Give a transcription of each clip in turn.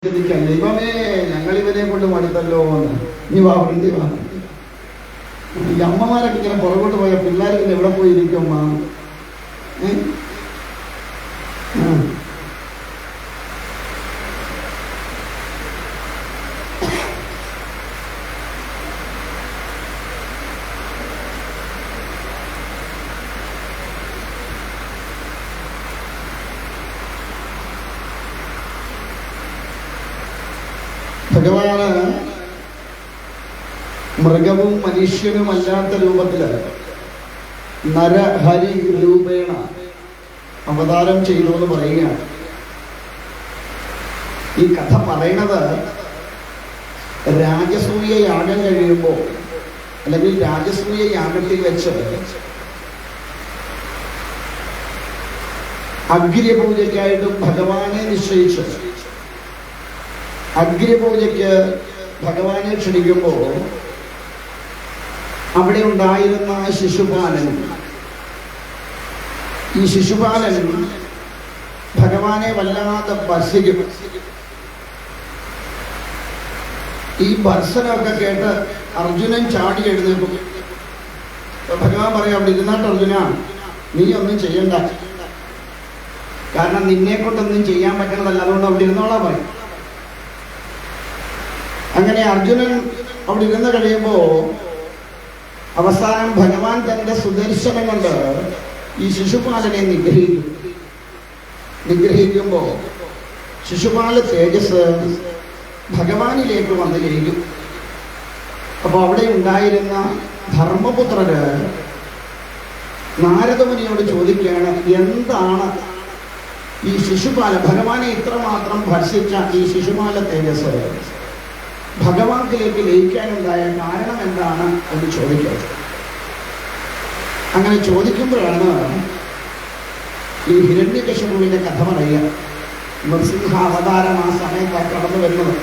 ദൈവമേ ഞങ്ങൾ ഇവനെ കൊണ്ട് മടുത്തല്ലോ എന്ന്. നീ വാ വണ്ടി വാ. ഈ അമ്മമാരൊക്കെ ഇങ്ങനെ പുറകോട്ട് പോയ പിള്ളേർ പിന്നെ എവിടെ പോയി ഇരിക്കും അമ്മ? ഭഗവാന് മൃഗവും മനുഷ്യനുമല്ലാത്ത രൂപത്തില് നരഹരി രൂപേണ അവതാരം ചെയ്തു എന്ന് പറയുകയാണ്. ഈ കഥ പറയണത് രാജസൂയ യാഗം കഴിയുമ്പോൾ, അല്ലെങ്കിൽ രാജസൂയ യാഗത്തിൽ വെച്ച് അഗ്നിപൂജയ്ക്കായിട്ടും ഭഗവാനെ നിശ്ചയിച്ചു. അഗ്നിപൂജയ്ക്ക് ഭഗവാനെ ക്ഷണിക്കുമ്പോൾ അവിടെ ഉണ്ടായിരുന്ന ശിശുപാലൻ, ഈ ശിശുപാലൻ ഭഗവാനെ വല്ലാതെ ഭർഷിക്കും. ഈ ഭർസനമൊക്കെ കേട്ട് അർജുനൻ ചാടി എഴുന്നേൽക്കും. ഭഗവാൻ പറയും, അവിടെ ഇരുന്നാട്ട് അർജുന, നീ ഒന്നും ചെയ്യണ്ട, കാരണം നിന്നെ കൊണ്ടൊന്നും ചെയ്യാൻ പറ്റണതല്ല, അതുകൊണ്ട് അവിടെ ഇരുന്നോളാൻ പറയും. അങ്ങനെ അർജുനൻ അവിടെ ഇരുന്ന് കഴിയുമ്പോ അവസാനം ഭഗവാൻ തന്റെ സുദർശനം കൊണ്ട് ഈ ശിശുപാലനെ നിഗ്രഹിക്കുമ്പോ ശിശുപാല തേജസ് ഭഗവാനിലേക്ക് വന്ന് ലയിക്കും. അപ്പൊ അവിടെ ഉണ്ടായിരുന്ന ധർമ്മപുത്രര് നാരദമുനിയോട് ചോദിക്കുകയാണ്, എന്താണ് ഈ ശിശുപാല, ഭഗവാനെ ഇത്രമാത്രം ഭർഷിച്ച ഈ ശിശുപാല തേജസ് ഭഗവാനിലേക്ക് ലയിക്കാനുണ്ടായ കാരണം എന്താണ് എന്ന് ചോദിക്കുന്നത്. അങ്ങനെ ചോദിക്കുമ്പോഴാണ് ഈ ഹിരണ്യകശിപുവിന്റെ കഥ പറയുക. നൃസിംഹ അവതാരം ആ സമയത്ത് കടന്നു വരുന്നത്.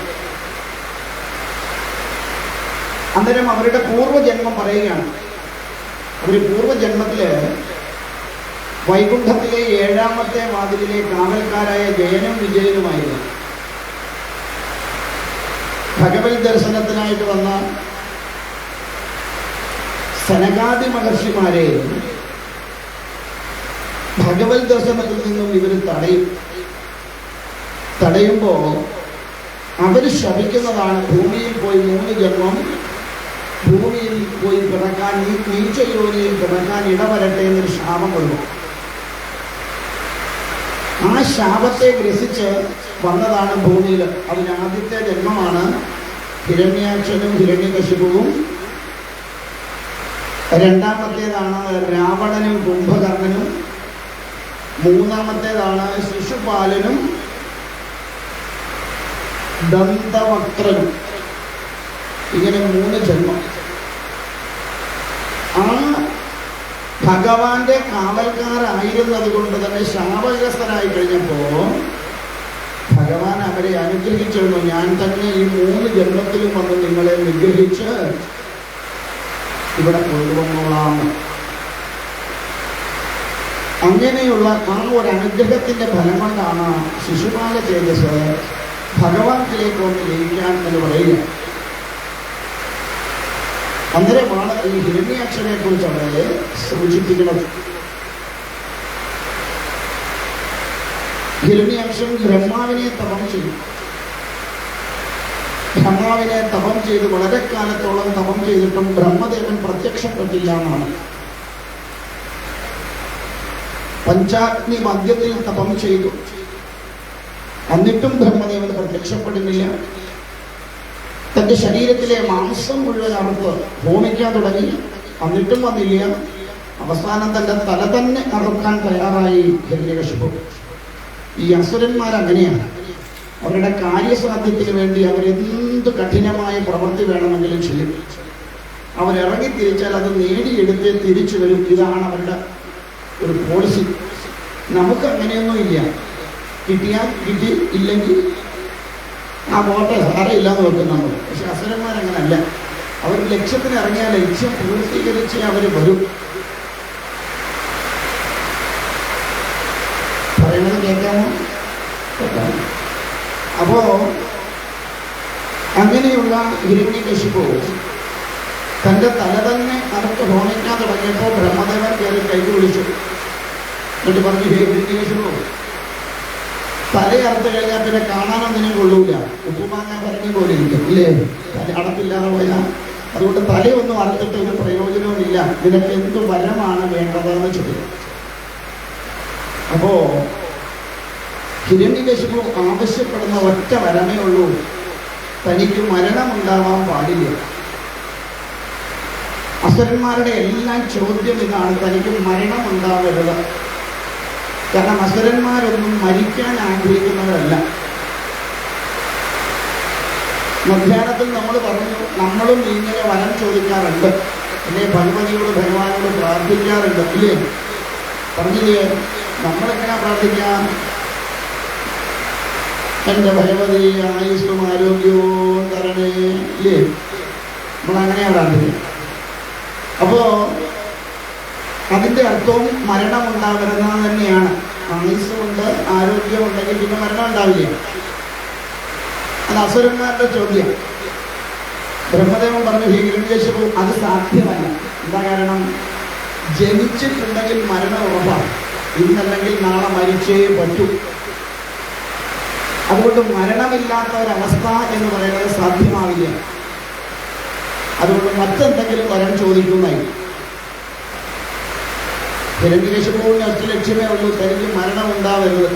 അന്നേരം അവരുടെ പൂർവ്വജന്മം പറയുകയാണ്. അവര് പൂർവ്വജന്മത്തില് വൈകുണ്ഠത്തിലെ 7ാമത്തെ വാതിലിലെ കാവൽക്കാരായ ജയനും വിജയനുമായിരുന്നു. ഭഗവത് ദർശനത്തിനായിട്ട് വന്ന സനകാദി മഹർഷിമാരെ ഭഗവത് ദർശനത്തിൽ നിന്നും ഇവർ തടയുമ്പോ അവര് ശപിക്കുന്നതാണ്, ഭൂമിയിൽ പോയി 3 ജന്മം ഭൂമിയിൽ പോയി പിറക്കാൻ, ഈ നീച്ചയോനിയിൽ പിറക്കാൻ ഇടവരട്ടെ എന്നൊരു ശാപം കൊടുക്കും. ആ ശാപത്തെ ഗ്രസിച്ച് വന്നതാണ് ഭൂമിയിൽ. അതിന് ആദ്യത്തെ ജന്മമാണ് ഹിരണ്യാക്ഷനും ഹിരണ്യകശിപുവും. 2ാമത്തേതാണ് രാവണനും കുംഭകർണനും. 3ാമത്തേതാണ് ശിശുപാലനും ദന്തവക്ത്രനും. ഇങ്ങനെ 3 ജന്മം. ആ ഭഗവാന്റെ കാവൽക്കാരായിരുന്നത് കൊണ്ട് തന്നെ ശാപഗ്രസ്തരായി കഴിഞ്ഞപ്പോ ഭഗവാൻ അവരെ അനുഗ്രഹിച്ചിരുന്നു. ഞാൻ തന്നെ ഈ 3 ജന്മത്തിലും വന്ന് നിങ്ങളെ നിഗ്രഹിച്ച് ഇവിടെ കൊണ്ടുവന്നോളാം. അങ്ങനെയുള്ള ആ ഒരു അനുഗ്രഹത്തിന്റെ ഫലം കൊണ്ടാണ് ശിശുപാല തേജസ് ഭഗവാനിലേക്ക് വന്ന് ലയിക്കാൻ എന്ന് പറയുക. അന്നേരമാണ് ഈ ഹിരണ്യാക്ഷനെ കുറിച്ച് അവരെ സൂചിപ്പിക്കുന്നത്. ഹിരണ്യാക്ഷൻ ബ്രഹ്മാവിനെ തപം ചെയ്തു. ബ്രഹ്മാവിനെ തപം ചെയ്ത് വളരെ കാലത്തോളം തപം ചെയ്തിട്ടും ബ്രഹ്മദേവൻ പ്രത്യക്ഷപ്പെട്ടില്ല എന്നാണ്. പഞ്ചാഗ്നി മധ്യത്തിൽ തപം ചെയ്തു, എന്നിട്ടും ബ്രഹ്മദേവൻ പ്രത്യക്ഷപ്പെടുന്നില്ല. തന്റെ ശരീരത്തിലെ മാംസം മുഴുവൻ അറുത്ത് ഹോമിക്കാൻ തുടങ്ങി, എന്നിട്ടും വന്നില്ല. അവസാനം തന്റെ തല തന്നെ അറുക്കാൻ തയ്യാറായി ഹിരണ്യകശിപു. ഈ അസുരന്മാരങ്ങനെയാണ്. അവരുടെ കാര്യസാധ്യത്തിന് വേണ്ടി അവരെന്ത് കഠിനമായ പ്രവൃത്തി വേണമെങ്കിലും ചെയ്യും. അവരിറങ്ങി തിരിച്ചാൽ അത് നേടിയെടുത്ത് തിരിച്ചു വരും. ഇതാണ് അവരുടെ ഒരു പോളിസി. നമുക്ക് അങ്ങനെയൊന്നും ഇല്ല. കിട്ടിയാൽ കിട്ടി, ഇല്ലെങ്കിൽ ആ പോട്ടെ, സാരമില്ലാന്ന് വെക്കും നമ്മൾ. പക്ഷെ അസുരന്മാരങ്ങനല്ല. അവർ ലക്ഷ്യത്തിന് ഇറങ്ങിയാൽ ലക്ഷ്യം പൂർത്തീകരിച്ച് അവർ വരും. പറയുന്നത് കേൾക്കാമോ? കേൾക്കാം. അപ്പോ അങ്ങനെയുള്ള ഹിരണ്യകശിപു തൻ്റെ തല തന്നെ അറുത്ത് ഹോമിക്കാൻ തുടങ്ങിയപ്പോൾ ബ്രഹ്മദേവൻ കയറി കൈക്ക് വിളിച്ചു. എന്നിട്ട് പറഞ്ഞു, ഹേ ഹിരണ്യകശിപു, തലയറുത്ത് കഴിഞ്ഞാൽ പിന്നെ കാണാനൊന്നിനും കൊള്ളൂല, ഉപ്പുമാങ്ങ ഭരണി പോലെ ഇരിക്കും ഇല്ലേ, തല അടപ്പില്ലാതെ പോയാൽ. അതുകൊണ്ട് തലയൊന്നും അറുത്തിട്ട് ഒരു പ്രയോജനവുമില്ല, നിനക്ക് എന്ത് വരമാണ് വേണ്ടതെന്ന് ചോദിക്കും. അപ്പോ ഹിരണ്യകശിപു ആവശ്യപ്പെടുന്ന ഒറ്റ വരമേ ഉള്ളൂ, തനിക്ക് മരണമുണ്ടാവാൻ പാടില്ല. അസുരന്മാരുടെ എല്ലാം ചോദ്യം ഇതാണ്, തനിക്ക് മരണമുണ്ടാവരുത്. കാരണം അസുരന്മാരൊന്നും മരിക്കാൻ ആഗ്രഹിക്കുന്നവരല്ല. മധ്യാഹ്നത്തിൽ നമ്മൾ പറഞ്ഞു, നമ്മളും ഇങ്ങനെ വരം ചോദിക്കാറുണ്ട് അല്ലേ, ഭഗവതിയോട് ഭഗവാനോട് പ്രാർത്ഥിക്കാറുണ്ട് ഇല്ലേ, പറഞ്ഞില്ലേ? നമ്മളെങ്ങനെ പ്രാർത്ഥിക്കാം? എൻ്റെ ഭഗവതി ആയുസ്സും ആരോഗ്യവും തരണേ ഇല്ലേ, നമ്മളങ്ങനെയാണ് പ്രാർത്ഥിക്കുക. അപ്പോ അതിൻ്റെ അർത്ഥവും മരണമുണ്ടാവരുന്നത് തന്നെയാണ്. ആയുസ്സുണ്ട്, ആരോഗ്യമുണ്ടെങ്കിൽ പിന്നെ മരണം ഉണ്ടാവില്ല. അത് അസുരന്മാരുടെ ചോദ്യം. ബ്രഹ്മദേവൻ പറഞ്ഞു, ഹിരണ്യകശിപു, അത് സാധ്യമല്ല. എന്താ കാരണം? ജനിച്ചിട്ടുണ്ടെങ്കിൽ മരണം ഉറപ്പാണ്, ഇന്നല്ലെങ്കിൽ നാളെ മരിച്ചേ പറ്റൂ. അതുകൊണ്ട് മരണമില്ലാത്ത ഒരവസ്ഥ എന്ന് പറയുന്നത് സാധ്യമാവില്ല. അതുകൊണ്ട് മറ്റെന്തെങ്കിലും വരം ചോദിക്കുന്നതായി. ഹിരണ്യകശിപുവിന് ഒറ്റ ലക്ഷ്യമേ ഉള്ളൂ, തനിക്ക് മരണം ഉണ്ടാവരുത്.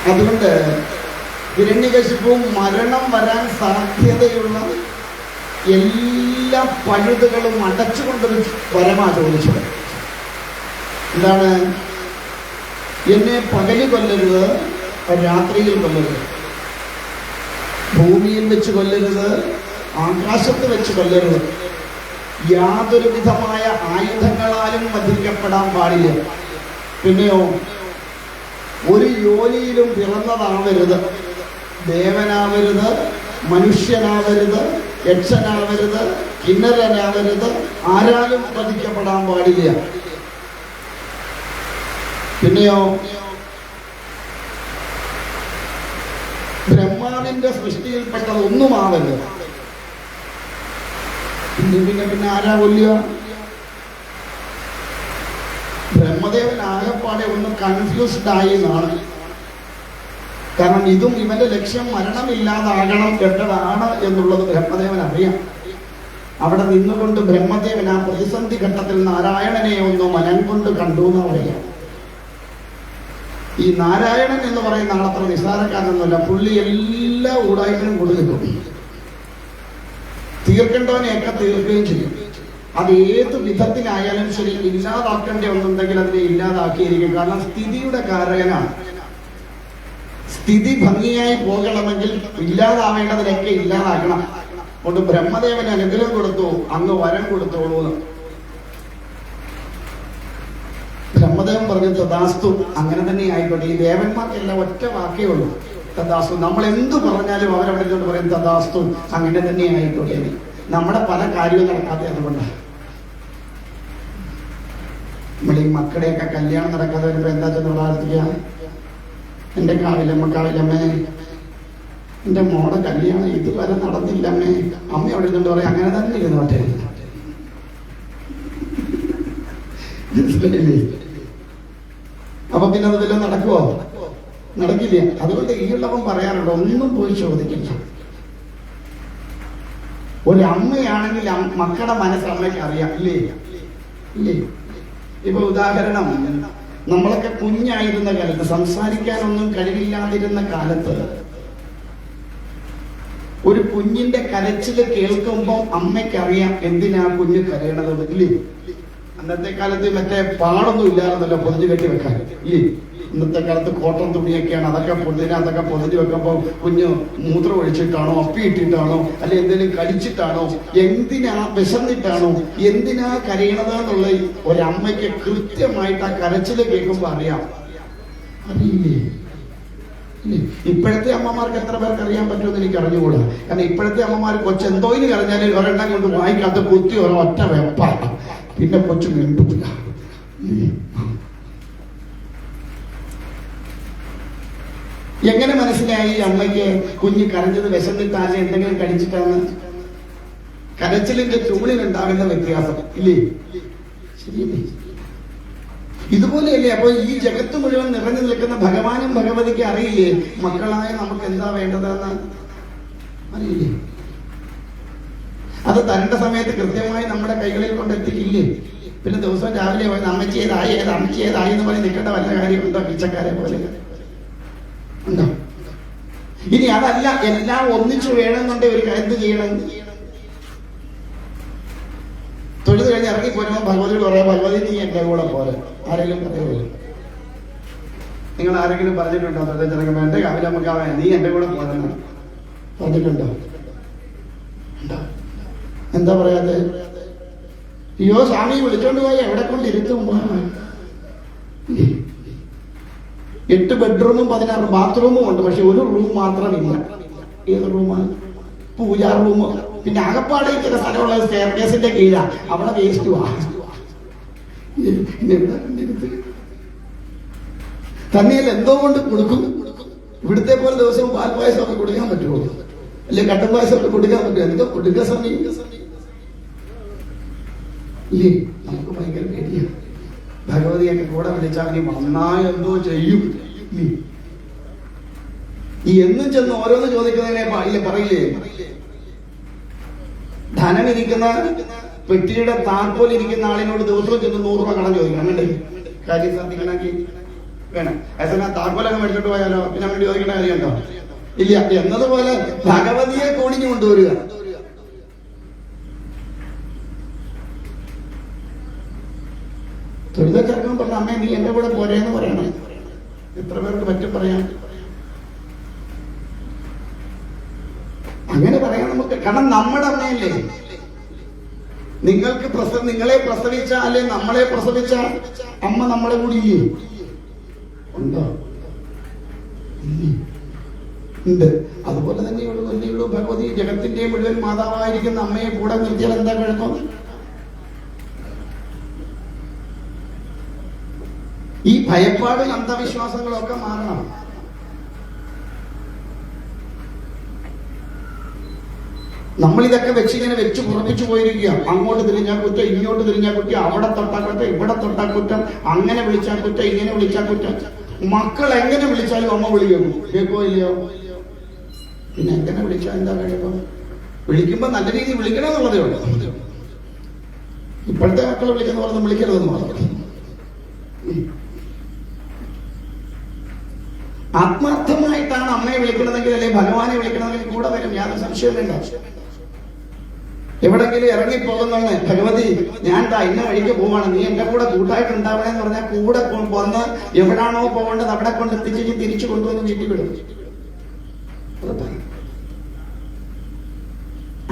അതുകൊണ്ട് ഹിരണ്യകശിപു മരണം വരാൻ സാധ്യതയുള്ള എല്ലാ പഴുതുകളും അടച്ചുകൊണ്ടൊരു വരമാ ചോദിച്ചത്. എന്താണ്? എന്നെ പകല് കൊല്ലരുത്, രാത്രിയിൽ കൊല്ലരുത്, ഭൂമിയിൽ വെച്ച് കൊല്ലരുത്, ആകാശത്ത് വെച്ച് കൊല്ലരുത്, യാതൊരു വിധമായ ആയുധങ്ങളാലും വധിക്കപ്പെടാൻ പാടില്ല. പിന്നെയോ, ഒരു യോനിയിലും പിറന്നതാവരുത്, ദേവനാവരുത്, മനുഷ്യനാവരുത്, യക്ഷനാവരുത്, കിന്നരനാവരുത്, ആരാലും വധിക്കപ്പെടാൻ പാടില്ല. പിന്നെയോ, ബ്രഹ്മാവിന്റെ സൃഷ്ടിയിൽപ്പെട്ടത് ഒന്നുമാവരുത്. പിന്നെ ആരാ കൊല്ലുക? ബ്രഹ്മദേവൻ ആകെപ്പാടെ ഒന്ന് കൺഫ്യൂസ്ഡ് ആയി എന്നാണ്. കാരണം ഇതും ഇവന്റെ ലക്ഷ്യം മരണമില്ലാതാകണം എന്നതാണ് എന്നുള്ളത് ബ്രഹ്മദേവൻ അറിയാം. അവിടെ നിന്നുകൊണ്ട് ബ്രഹ്മദേവൻ ആ പ്രതിസന്ധി ഘട്ടത്തിൽ നാരായണനെ ഒന്ന് മനം കൊണ്ട് കണ്ടു എന്ന് പറയാം. ഈ നാരായണൻ എന്ന് പറയുന്ന ആളത്ര നിസ്സാരക്കാരനൊന്നുമല്ല. പുള്ളി എല്ലാ ഊടായ്മയും കൊടുക്കും, തീർക്കേണ്ടവനെയൊക്കെ തീർക്കുകയും ചെയ്യും. അത് ഏത് വിധത്തിലായാലും ശരി, ഇല്ലാതാക്കേണ്ട ഒന്നുണ്ടെങ്കിൽ അതിനെ ഇല്ലാതാക്കിയിരിക്കും. കാരണം സ്ഥിതിയുടെ കാരകനാണ്. സ്ഥിതി ഭംഗിയായി പോകണമെങ്കിൽ ഇല്ലാതാവേണ്ടതിനൊക്കെ ഇല്ലാതാക്കണം. അതുകൊണ്ട് ബ്രഹ്മദേവന് അനുഗ്രഹം കൊടുത്തു, അങ്ങ് വരം കൊടുത്തോളൂ. ബ്രഹ്മദേവൻ പറഞ്ഞു, തഥാസ്തു, അങ്ങനെ തന്നെ ആയിക്കോട്ടെ. ഈ ദേവന്മാർക്കെല്ലാം ഒറ്റ വാക്കേ ഉള്ളൂ, തഥാസ്തു. നമ്മൾ എന്തു പറഞ്ഞാലും അവരവിടെ കൊണ്ട് പറയും തഥാസ്തു, അങ്ങനെ തന്നെ ആയിക്കോട്ടെ. നമ്മുടെ പല കാര്യവും നടക്കാതെ അതുകൊണ്ടാണ്. നമ്മൾ ഈ മക്കളുടെയൊക്കെ കല്യാണം നടക്കാതെ വരുമ്പോ എന്താ ചെന്ന് പ്രാർത്ഥിക്കുക? എൻ്റെ കാവിലമ്മേ, എൻ്റെ മോടെ കല്യാണം ഇതുവരെ നടന്നില്ലമ്മേ. അമ്മ അവിടെ നിന്നുകൊണ്ട് പറയും, അങ്ങനെ തന്നെ ഇരുന്നോട്ടെ. അപ്പൊ പിന്നെ അത് വല്ലതും നടക്കുവോ? നടക്കില്ല. അതുകൊണ്ട് ഈ ഉള്ളവൻ പറയാറുണ്ട്, ഒന്നും പോയി ചോദിക്കില്ല. ഒരമ്മയാണെങ്കിൽ മക്കളുടെ മനസ്സ് അമ്മയ്ക്ക് അറിയാം, ഇല്ലേ? ഇല്ലേ? ഇപ്പൊ ഉദാഹരണം, നമ്മളൊക്കെ കുഞ്ഞായിരുന്ന കാലത്ത്, സംസാരിക്കാനൊന്നും കഴിവില്ലാതിരുന്ന കാലത്ത്, ഒരു കുഞ്ഞിന്റെ കരച്ചില് കേൾക്കുമ്പോൾ അമ്മയ്ക്കറിയാം എന്തിനാ കുഞ്ഞ് കരയണത്, ഇല്ലേ? അന്നത്തെ കാലത്ത് മറ്റേ പാടൊന്നും ഇല്ലായിരുന്നല്ലോ പൊതിഞ്ഞു കെട്ടി വെക്കാൻ, ഇല്ലേ? ഇന്നത്തെ കാലത്ത് കോട്ടൺ തുണിയൊക്കെയാണ്. അതൊക്കെ പൊതിഞ്ഞു വെക്കുമ്പോൾ കുഞ്ഞ് മൂത്രം ഒഴിച്ചിട്ടാണോ, അപ്പിയിട്ടിട്ടാണോ, അല്ലെ എന്തെങ്കിലും കടിച്ചിട്ടാണോ, എന്തിനാ വിശന്നിട്ടാണോ, എന്തിനാ കരയണത് എന്നുള്ള ഒരമ്മയ്ക്ക് കൃത്യമായിട്ട് ആ കരച്ചില് കേൾക്കുമ്പോ അറിയാം. അറിയില്ലേ? ഇപ്പോഴത്തെ അമ്മമാർക്ക് എത്ര പേർക്ക് അറിയാൻ പറ്റുമെന്ന് എനിക്ക് അറിഞ്ഞുകൂടാ. കാരണം ഇപ്പോഴത്തെ അമ്മമാർ കൊച്ചെന്തോയിന് കരഞ്ഞാൽ ഒരെണ്ണം കൊണ്ട് വായിക്കാത്ത കുത്തി ഒറ്റ വെപ്പാണ്, പിന്നെ കൊച്ചു മിണ്ടില്ല. എങ്ങനെ മനസ്സിലായി അമ്മയ്ക്ക് കുഞ്ഞ് കരഞ്ഞത് വിശന്നിട്ടാണ് എന്തെങ്കിലും കഴിച്ചിട്ടാണ്? കരച്ചിലിന്റെ ട്യൂണിനുണ്ടാകുന്ന വ്യത്യാസം ഇല്ലേ? ശരിയല്ലേ? ഇതുപോലെയല്ലേ അപ്പൊ ഈ ജഗത്ത് മുഴുവൻ നിറഞ്ഞു നിൽക്കുന്ന ഭഗവാനും ഭഗവതിക്ക് അറിയില്ലേ മക്കളായ നമുക്ക് എന്താ വേണ്ടതെന്ന്? അറിയില്ലേ? അത് തരേണ്ട സമയത്ത് കൃത്യമായി നമ്മുടെ കൈകളിൽ കൊണ്ടെത്തിക്കില്ലേ? പിന്നെ ദിവസം രാവിലെ പോയി അമ്മച്ചി ഏതായി എന്ന് പറഞ്ഞ് നിൽക്കേണ്ട വല്ല കാര്യമുണ്ടോ? പിച്ചക്കാരെ പോലെ ഉണ്ടോ? ഇനി അതല്ല, എല്ലാം ഒന്നിച്ചു വേണമെന്നുണ്ടെ ഒരു എന്ത് ചെയ്യണം? തൊഴുത് കഴിഞ്ഞ് ഇറങ്ങി പോരുമ്പോൾ ഭഗവതിയോട് പറയാം, ഭഗവതി നീ എന്റെ കൂടെ പോരെ. ആരെങ്കിലും പറയുമോ? നിങ്ങൾ ആരെങ്കിലും പറഞ്ഞിട്ടുണ്ടോ? തൊഴുതിറങ്ങുമ്പോൾ എന്റെ കാവിലമ്മക്കാവേ നീ എന്റെ കൂടെ പോരെന്ന് പറഞ്ഞിട്ടുണ്ടോ? എന്താ പറയാതെ? അയ്യോ സ്വാമി വിളിച്ചോണ്ട് പോയി എവിടെ കൊണ്ടിരുത്തും? 8 ബെഡ്റൂമും 16 ബാത്റൂമും ഉണ്ട്, പക്ഷെ ഒരു റൂം മാത്രമില്ല. ഏത് റൂമാണ്? പൂജാ റൂം. പിന്നെ അകപ്പാടെ ചില സ്ഥലമുള്ള സ്റ്റെയർകേസിന്റെ കീഴാ, അവിടെ വേസ്റ്റുവാ. തന്നെയല്ല എന്തോ കൊണ്ട് കൊടുക്കും. ഇവിടുത്തെ പോലെ ദിവസവും പാൽപ്പായസം ഒക്കെ കൊടുക്കാൻ പറ്റുമോ? അല്ലെ കട്ടൻ പായസം ഒക്കെ കൊടുക്കാൻ പറ്റുമോ? എന്തോ കൊടുക്കുക സമയം ഇല്ലേ? നമുക്ക് ഭയങ്കര പേടിയാണ്. ഭഗവതിയൊക്കെ കൂടെ വിളിച്ചാൽ നീ നന്നായി എന്തോ ചെയ്യും. ഈ എന്നും ചെന്ന് ഓരോന്ന് ചോദിക്കുന്നതിനെ പറയില്ലേ? ധനമിരിക്കുന്ന പെട്ടിയുടെ താക്കോൽ ഇരിക്കുന്ന ആളിനോട് ദിവസവും ചെന്ന് 100 രൂപ കടം ചോദിക്കണം. വേണ്ടേ? കാര്യം സാധിക്കണമെങ്കിൽ വേണം. അതേസമയം താക്കോലൊക്കെ മേടിച്ചോട്ട് പോയാലോ പിന്നെ വേണ്ടി ചോദിക്കേണ്ട കാര്യമുണ്ടോ? ഇല്ല. എന്നതുപോലെ ഭഗവതിയെ കോണിഞ്ഞു കൊണ്ടുവരിക. തൊഴുത ചെറുക്കം പറഞ്ഞ അമ്മേ നീ എന്റെ കൂടെ പോരേന്ന് പറയണം. എത്ര പേർക്ക് പറ്റും പറയാൻ? അങ്ങനെ പറയാൻ നമുക്ക്. കാരണം നമ്മുടെ അമ്മയല്ലേ. നിങ്ങളെ പ്രസവിച്ച അല്ലെ നമ്മളെ പ്രസവിച്ച അമ്മ നമ്മളെ കൂടി ഇല്ലേ? ഉണ്ടോ? ഉണ്ട്. അതുപോലെ തന്നെയുള്ളൂ ഭഗവതി. ജഗത്തിന്റെ മുഴുവൻ മാതാവായിരിക്കുന്ന അമ്മയെ കൂടെ നിർത്തിയാൽ എന്താ കുഴപ്പം? ഈ ഭയപ്പാട് അന്ധവിശ്വാസങ്ങളൊക്കെ മാറണം. നമ്മളിതൊക്കെ ഇങ്ങനെ വെച്ച് പുറപ്പിച്ചു പോയിരിക്കുക. അങ്ങോട്ട് തിരിഞ്ഞാൽ കുറ്റം, ഇങ്ങോട്ട് തിരിഞ്ഞാൽ കുറ്റം, അവിടെ തൊട്ടാൽ കുറ്റം, ഇവിടെ തൊട്ടാൽ കുറ്റം, അങ്ങനെ വിളിച്ചാൽ കുറ്റം, ഇങ്ങനെ വിളിച്ചാൽ കുറ്റം. മക്കൾ എങ്ങനെ വിളിച്ചാലും അമ്മ വിളിക്കും. കേൾക്കോ ഇല്ലയോ? പിന്നെ എങ്ങനെ വിളിച്ചാൽ എന്താ കഴിയുമ്പോ? വിളിക്കുമ്പോ നല്ല രീതിയിൽ വിളിക്കണം എന്നുള്ളതേ ഉള്ളൂ. ഇപ്പോഴത്തെ മക്കളെ വിളിക്കുന്ന പോലെ വിളിക്കരുതെന്ന് മാത്രം. ആത്മാർത്ഥമായിട്ടാണ് അമ്മയെ വിളിക്കണമെങ്കിൽ അല്ലെ ഭഗവാനെ വിളിക്കണമെങ്കിൽ കൂടെ വരും. യാതൊരു സംശയം വേണ്ട. എവിടെങ്കിലും ഇറങ്ങിപ്പോകുന്നവന് ഭഗവതി ഞാൻ ഇന്ന വഴിക്ക് പോവാണ്, നീ എന്റെ കൂടെ കൂട്ടായിട്ട് ഉണ്ടാവണേന്ന് പറഞ്ഞാൽ കൂടെ വന്ന് എവിടാണോ പോകേണ്ടത് അവിടെ കൊണ്ട് എത്തിച്ച് തിരിച്ചു കൊണ്ടുവന്ന് വീട്ടിൽ വിടും.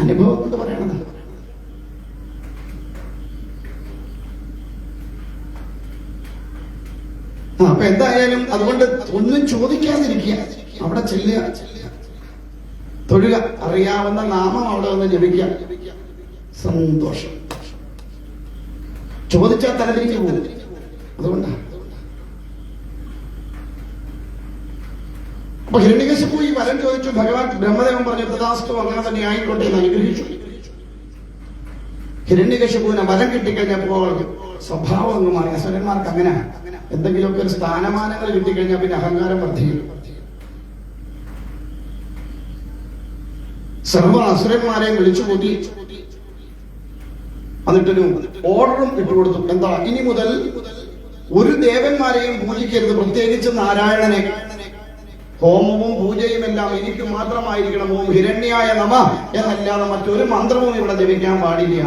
അനുഭവം കൊണ്ട് പറയണത്. അപ്പൊ എന്തായാലും അതുകൊണ്ട് ഒന്നും ചോദിക്കാതിരിക്കുക. അവിടെ ചെല്ലുക, തൊഴുക, അറിയാവുന്ന നാമം അവിടെ വന്ന് ജപിക്കുക. സന്തോഷം. ചോദിച്ചാൽ തലതിരിഞ്ഞു പോകും. അതുകൊണ്ടാണ്. അപ്പൊ ഹിരണ്യകശിപു ഈ വരം ചോദിച്ചു. ഭഗവാൻ ബ്രഹ്മദേവൻ പറഞ്ഞു തഥാസ്തു, അങ്ങനെ തന്നെ ആയിക്കോട്ടെ എന്ന് അനുഗ്രഹിച്ചു. ഹിരണ്യകശിപുവിനെ വരം കിട്ടിക്കഴിഞ്ഞപ്പോൾ സ്വഭാവം അങ്ങ് മാറി. അസുരന്മാർക്ക് അങ്ങനെ എന്തെങ്കിലുമൊക്കെ ഒരു സ്ഥാനമാനങ്ങൾ കിട്ടിക്കഴിഞ്ഞാൽ പിന്നെ അഹങ്കാരം വർദ്ധിക്കും. സർവ അസുരന്മാരെയും വിളിച്ചു കൂട്ടി എന്നിട്ടൊരു ഓർഡറും ഇട്ടുകൊടുത്തു. എന്താ? ഇനി മുതൽ ഒരു ദേവന്മാരെയും പൂജിക്കരുത്, പ്രത്യേകിച്ച് നാരായണനെ. ഹോമവും പൂജയും എല്ലാം എനിക്ക് മാത്രമായിരിക്കണം. ഓം ഹിരണ്യായ നമ എന്നല്ലാതെ മറ്റൊരു മന്ത്രവും ഇവിടെ ജപിക്കാൻ പാടില്ല.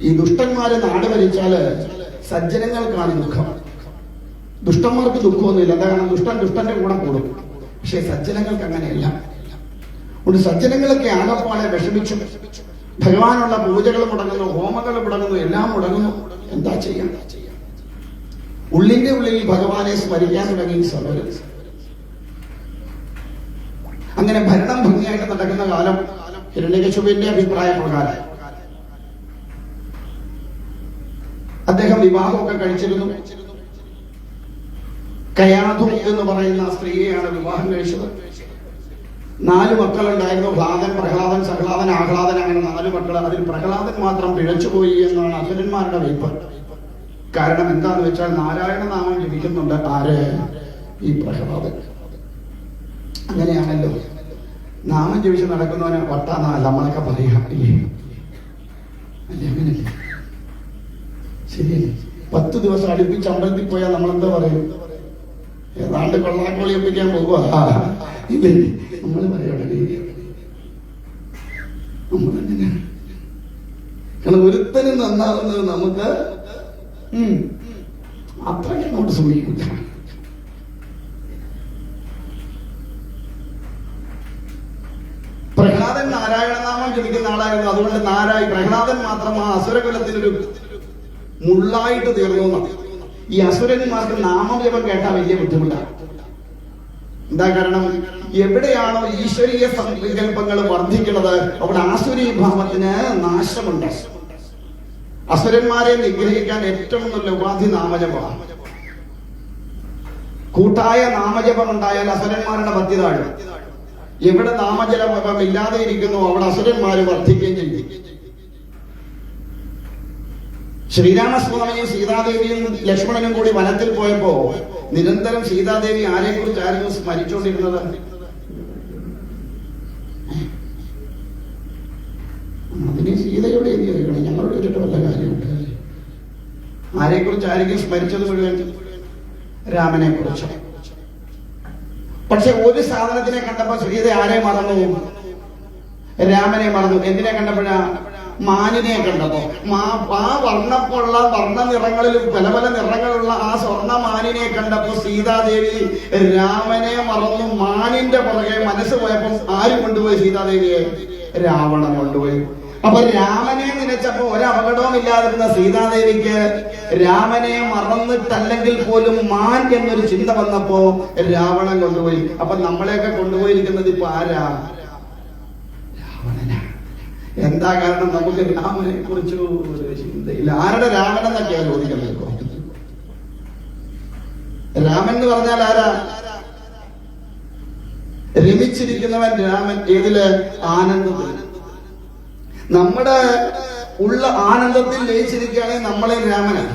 ഈ ദുഷ്ടന്മാര് നാട് ഭരിച്ചാല് സജ്ജനങ്ങൾക്കാണ് ദുഃഖം. ദുഷ്ടന്മാർക്ക് ദുഃഖമൊന്നുമില്ല. എന്താ? കാരണം ദുഷ്ടന്റെ കൂടെ കൂടും. പക്ഷെ സജ്ജനങ്ങൾക്ക് അങ്ങനെയല്ല. ഒരു സജ്ജനങ്ങളൊക്കെ ആകപ്പാടെ വിഷമിച്ചു. ഭഗവാനുള്ള പൂജകൾ മുടങ്ങുന്നു, ഹോമങ്ങൾ മുടങ്ങുന്നു, എല്ലാം മുടങ്ങുന്നു. എന്താ ചെയ്യാൻ? ഉള്ളിന്റെ ഉള്ളിൽ ഭഗവാനെ സ്മരിക്കാൻ തുടങ്ങി സർവരും. അങ്ങനെ ഭരണം ഭംഗിയായിട്ട് നടക്കുന്ന കാലം ഹിരണ്യകശിപുവിന്റെ അഭിപ്രായ പ്രകാരം അദ്ദേഹം വിവാഹമൊക്കെ കഴിച്ചിരുന്നു. കയാധു എന്ന് പറയുന്ന സ്ത്രീയെയാണ് വിവാഹം കഴിച്ചത്. 4 മക്കളുണ്ടായിരുന്നു. ഭ്ലാതൻ, പ്രഹ്ലാദൻ, സഹ്ലാദൻ, ആഹ്ലാദൻ, അങ്ങനെ 4 മക്കൾ. അതിൽ പ്രഹ്ലാദൻ മാത്രം പിഴച്ചുപോയി എന്നാണ് അസുരന്മാരുടെ വെയ്പ്പ്. കാരണം എന്താന്ന് വെച്ചാൽ നാരായണ നാമം ജപിക്കുന്നുണ്ട്. ആര്? ഈ പ്രഹ്ലാദൻ. അങ്ങനെയാണല്ലോ നാമം ജപിച്ച് നടക്കുന്നവന് വട്ടാന്നല്ല നമ്മളൊക്കെ പറയാ, ഇല്ലേ? അല്ലേ? അങ്ങനല്ലേ? ശരിയല്ലേ? 10 ദിവസം അടുപ്പിച്ച് അമ്പലത്തിൽ പോയാൽ നമ്മളെന്താ പറയും? ഏതാണ്ട് കൊള്ളാക്കോളി ഒപ്പിക്കാൻ പോകുക, ഇല്ലേ? നമ്മൾ പറയട്ടെ, നമ്മളെങ്ങനെ? കാരണം ഒരുത്തനും നന്നാവുന്നത് നമുക്ക് അത്രയ്ക്ക് അങ്ങോട്ട് സൂക്ഷിക്കില്ല. പ്രഹ്ലാദൻ നാരായണനാമം ജപിക്കുന്ന ആളായിരുന്നു. അതുകൊണ്ട് പ്രഹ്ലാദൻ മാത്രം ആ അസുരകുലത്തിനൊരു മുള്ളായിട്ട് തീർന്നു. ഈ അസുരന്മാർക്ക് നാമജപം കേട്ടാൽ വലിയ ബുദ്ധിമുട്ടാണ്. എന്താ കാരണം? എവിടെയാണോ ഈശ്വരീയ സങ്കല്പങ്ങൾ വർദ്ധിക്കുന്നത് അവിടെ ആസുരീ ഭാവത്തിന് നാശമുണ്ട്. അസുരന്മാരെ നിഗ്രഹിക്കാൻ ഏറ്റവും നല്ല ഉപാധി നാമജപമാണ്. കൂട്ടായ നാമജപം ഉണ്ടായാൽ അസുരന്മാരുടെ പത്തി താഴും. എവിടെ നാമജപം ഇല്ലാതെ ഇരിക്കുന്നു അവിടെ അസുരന്മാര് വർദ്ധിക്കുകയും ചെയ്യും. ശ്രീരാമസ്വാമിയും സീതാദേവിയും ലക്ഷ്മണനും കൂടി വനത്തിൽ പോയപ്പോ നിരന്തരം സീതാദേവി ആരെക്കുറിച്ചായിരുന്നു സ്മരിച്ചുകൊണ്ടിരുന്നത്? അതിന് സീതയോടെ എന്ത് ഞങ്ങളുടെ ഒരു വല്ല കാര്യമുണ്ട്. ആരെക്കുറിച്ചായിരിക്കും സ്മരിച്ചത് മുഴുവൻ? രാമനെ കുറിച്ച്. പക്ഷെ ഒരു സാധനത്തിനെ കണ്ടപ്പോ സീത ആരെ മറന്നു? രാമനെ മറന്നു. എന്തിനെ കണ്ടപ്പോഴാ? മാനിനെ കണ്ടപ്പോ. ആ വർണ്ണ നിറങ്ങളിലും പല പല നിറങ്ങളുള്ള ആ സ്വർണ്ണ മാനിനെ കണ്ടപ്പോ സീതാദേവി രാമനെ മറന്നു. മാനിന്റെ പുറകെ മനസ്സ് പോയപ്പോൾ ആര് കൊണ്ടുപോയി സീതാദേവിയെ? രാവണൻ കൊണ്ടുപോയി. അപ്പൊ രാമനെ നനച്ചപ്പോ ഒരപകടവും ഇല്ലാതിരുന്ന സീതാദേവിക്ക് രാമനെ മറന്നിട്ടല്ലെങ്കിൽ പോലും മാൻ എന്നൊരു ചിന്ത വന്നപ്പോ രാവണൻ കൊണ്ടുപോയി. അപ്പൊ നമ്മളെയൊക്കെ കൊണ്ടുപോയിരിക്കുന്നത് ഇപ്പൊ ആരാ? രാവണനാ. എന്താ കാരണം? നമുക്ക് രാമനെ കുറിച്ച് ഒരു ചിന്തയില്ല. ആരുടെ രാമൻ എന്നൊക്കെയാ ചോദിക്കുന്നത് ഇപ്പൊ? രാമൻ എന്ന് പറഞ്ഞാൽ ആരാ? രമിച്ചിരിക്കുന്നവൻ രാമൻ. ഏതില്? ആനന്ദത്തിൽ. നമ്മുടെ ഉള്ള ആനന്ദത്തിൽ ലയിച്ചിരിക്കുകയാണെങ്കിൽ നമ്മളെ രാമനാണ്.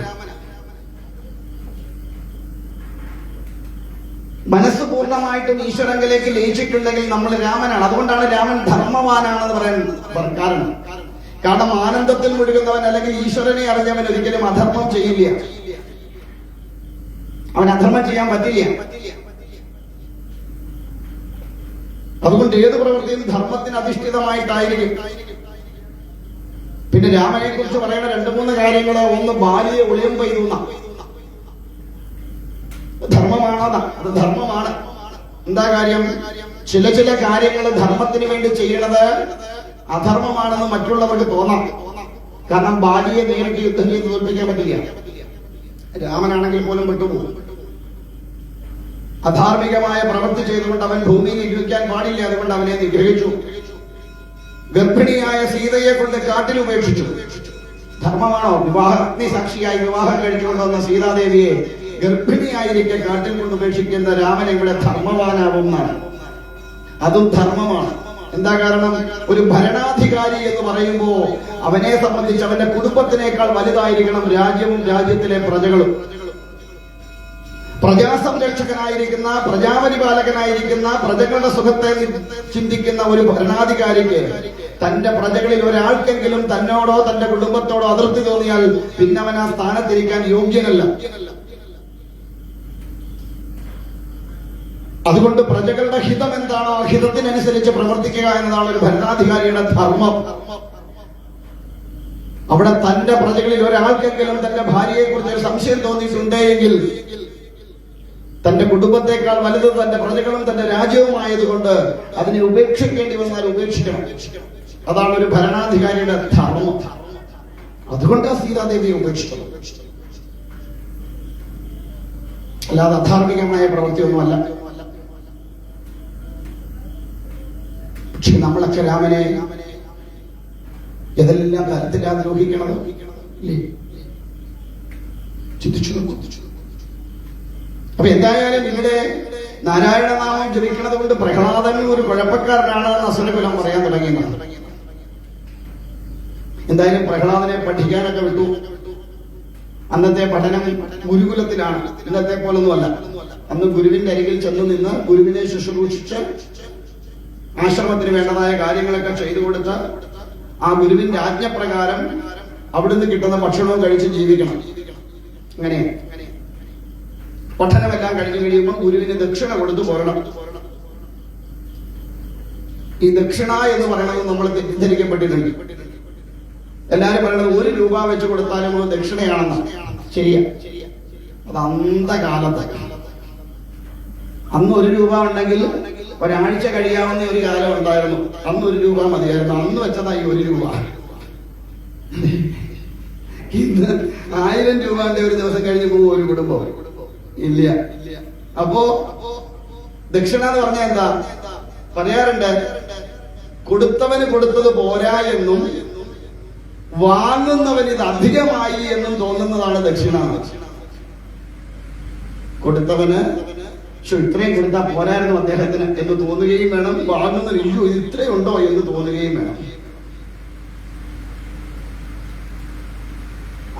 മനസ്സ് പൂർണ്ണമായിട്ടും ഈശ്വരങ്കിലേക്ക് ലയിച്ചിട്ടുണ്ടെങ്കിൽ നമ്മൾ രാമനാണ്. അതുകൊണ്ടാണ് രാമൻ ധർമ്മവാനാണെന്ന് പറയാൻ കാരണം ആനന്ദത്തിൽ മുഴുകുന്നവൻ അല്ലെങ്കിൽ ഈശ്വരനെ അറിഞ്ഞവൻ ഒരിക്കലും അധർമ്മം ചെയ്യില്ല. അവൻ അധർമ്മം ചെയ്യാൻ പറ്റില്ല. അതുകൊണ്ട് ഏത് പ്രവൃത്തിയും ധർമ്മത്തിന് അധിഷ്ഠിതമായിട്ടായിരിക്കും. പിന്നെ രാമനെ കുറിച്ച് പറയുന്ന 2-3 കാര്യങ്ങള്. ഒന്ന്, ബാലിയെ ഒളിയം പെയ്യുന്ന ധർമ്മമാണെന്ന. അത് ധർമ്മമാണ്. എന്താ കാര്യം? ചില കാര്യങ്ങൾ ധർമ്മത്തിന് വേണ്ടി ചെയ്യണത് അധർമ്മമാണെന്ന് മറ്റുള്ളവർക്ക് തോന്നാം. കാരണം ബാലിയെ നേരിട്ട് യുദ്ധം ചെയ്ത് തോൽപ്പിക്കാൻ പറ്റില്ല. രാമനാണെങ്കിൽ പോലും വിട്ടുപോകും. അധാർമികമായ പ്രവൃത്തി ചെയ്തുകൊണ്ട് അവൻ ഭൂമിയിൽ ജീവിക്കാൻ പാടില്ല. അതുകൊണ്ട് അവനെ നിഗ്രഹിച്ചു. ഗർഭിണിയായ സീതയെ കൊണ്ട് കാട്ടിൽ ഉപേക്ഷിച്ചു. ധർമ്മമാണോ? അഗ്നി സാക്ഷിയായി വിവാഹം കഴിച്ചുകൊണ്ടുവന്ന സീതാദേവിയെ ഗർഭിണിയായിരിക്കെ കാട്ടിൽ കൊണ്ട് ഉപേക്ഷിക്കുന്ന രാമൻ ഇവിടെ ധർമ്മവാനാവുന്നതാണ്. അതും ധർമ്മമാണ്. എന്താ കാരണം? ഒരു ഭരണാധികാരി എന്ന് പറയുമ്പോ അവനെ സംബന്ധിച്ച് അവന്റെ കുടുംബത്തിനേക്കാൾ വലുതായിരിക്കണം രാജ്യവും രാജ്യത്തിലെ പ്രജകളും. പ്രജാസംരക്ഷകനായിരിക്കുന്ന, പ്രജാപരിപാലകനായിരിക്കുന്ന, പ്രജകളുടെ സുഖത്തെ ചിന്തിക്കുന്ന ഒരു ഭരണാധികാരിക്ക് തന്റെ പ്രജകളിൽ ഒരാൾക്കെങ്കിലും തന്നോടോ തന്റെ കുടുംബത്തോടോ അതിർത്തി തോന്നിയാൽ പിന്നെ അവൻ ആ സ്ഥാനത്തിരിക്കാൻ യോഗ്യനല്ല. അതുകൊണ്ട് പ്രജകളുടെ ഹിതം എന്താണോ ആ ഹിതത്തിനനുസരിച്ച് പ്രവർത്തിക്കുക എന്നതാണ് ഒരു ഭരണാധികാരിയുടെ ധർമ്മം. അവിടെ തന്റെ പ്രജകളിൽ ഒരാൾക്കെങ്കിലും തന്റെ ഭാര്യയെ കുറിച്ച് ഒരു സംശയം തോന്നിയിട്ടുണ്ടെങ്കിൽ തന്റെ കുടുംബത്തെക്കാൾ വലുത് തന്റെ പ്രജകളും തന്റെ രാജ്യവുമായതുകൊണ്ട് അതിനെ ഉപേക്ഷിക്കേണ്ടി വന്നാൽ ഉപേക്ഷിക്കണം. അതാണ് ഒരു ഭരണാധികാരിയുടെ ധർമ്മം. അതുകൊണ്ടാണ് സീതാദേവിയെ ഉപേക്ഷിച്ചത്. അല്ലാതെ അധാർമികമായ പ്രവൃത്തിയൊന്നുമല്ല. പക്ഷെ നമ്മളൊക്കെ രാമനെ ഏതെല്ലാം തരത്തിലാണ് ദ്രോഹിക്കണത്? ചിന്തിച്ചു. അപ്പൊ എന്തായാലും ഇവിടെ നാരായണനാമം ജപിക്കുന്നത് കൊണ്ട് പ്രഹ്ലാദനും ഒരു കുഴപ്പക്കാരനാണ് എന്ന് അസുരകുലം പറയാൻ തുടങ്ങിയതാണ്. എന്തായാലും പ്രഹ്ലാദനെ പഠിക്കാനൊക്കെ വിട്ടു. അന്നത്തെ പഠനം ഗുരുകുലത്തിലാണ്, ഇന്നത്തെ പോലൊന്നുമല്ല. അന്ന് ഗുരുവിന്റെ അരികിൽ ചെന്ന് നിന്ന് ഗുരുവിനെ ശുശ്രൂഷിച്ച് ആശ്രമത്തിന് വേണ്ടതായ കാര്യങ്ങളൊക്കെ ചെയ്തു കൊടുത്ത് ആ ഗുരുവിന്റെ ആജ്ഞപ്രകാരം അവിടുന്ന് കിട്ടുന്ന ഭക്ഷണവും കഴിച്ച് ജീവിക്കണം. അങ്ങനെ പഠനമെല്ലാം കഴിഞ്ഞു കഴിയുമ്പോൾ ഗുരുവിന് ദക്ഷിണ കൊടുത്തു പോരണം. ഈ ദക്ഷിണ എന്ന് പറയുന്നത് നമ്മൾ തെറ്റിദ്ധരിക്കപ്പെട്ടിട്ടുണ്ട്. എല്ലാരും പറയുന്നത് 1 രൂപ വെച്ച് കൊടുത്താലും അത് ദക്ഷിണയാണെന്ന്. ശരിയാ, അത് അന്ധകാലത്ത്. അന്ന് 1 രൂപ ഉണ്ടെങ്കിൽ ഒരാഴ്ച കഴിയാവുന്ന ഒരു കാലം ഉണ്ടായിരുന്നു. അന്ന് 1 രൂപ മതിയായിരുന്നു. അന്ന് വെച്ചതായി 1 രൂപ. ഇന്ന് 1000 രൂപന്റെ ഒരു ദിവസം കഴിഞ്ഞ് പോകും ഒരു കുടുംബം. ഇല്ല. അപ്പോ ദക്ഷിണ എന്ന് പറഞ്ഞാൽ എന്താ പറയാറുണ്ട്, കൊടുത്തവന് കൊടുത്തത് പോരാ എന്നും വാങ്ങുന്നവന് ഇത് അധികമായി എന്നും തോന്നുന്നതാണ് ദക്ഷിണ. കൊടുത്തവന് ഇത്രയും കൊടുത്താൽ പോരായിരുന്നു അദ്ദേഹത്തിന് എന്ന് തോന്നുകയും വേണം. വാങ്ങുന്നവന് ഇല്ലോ ഇത്രയുണ്ടോ എന്ന് തോന്നുകയും വേണം.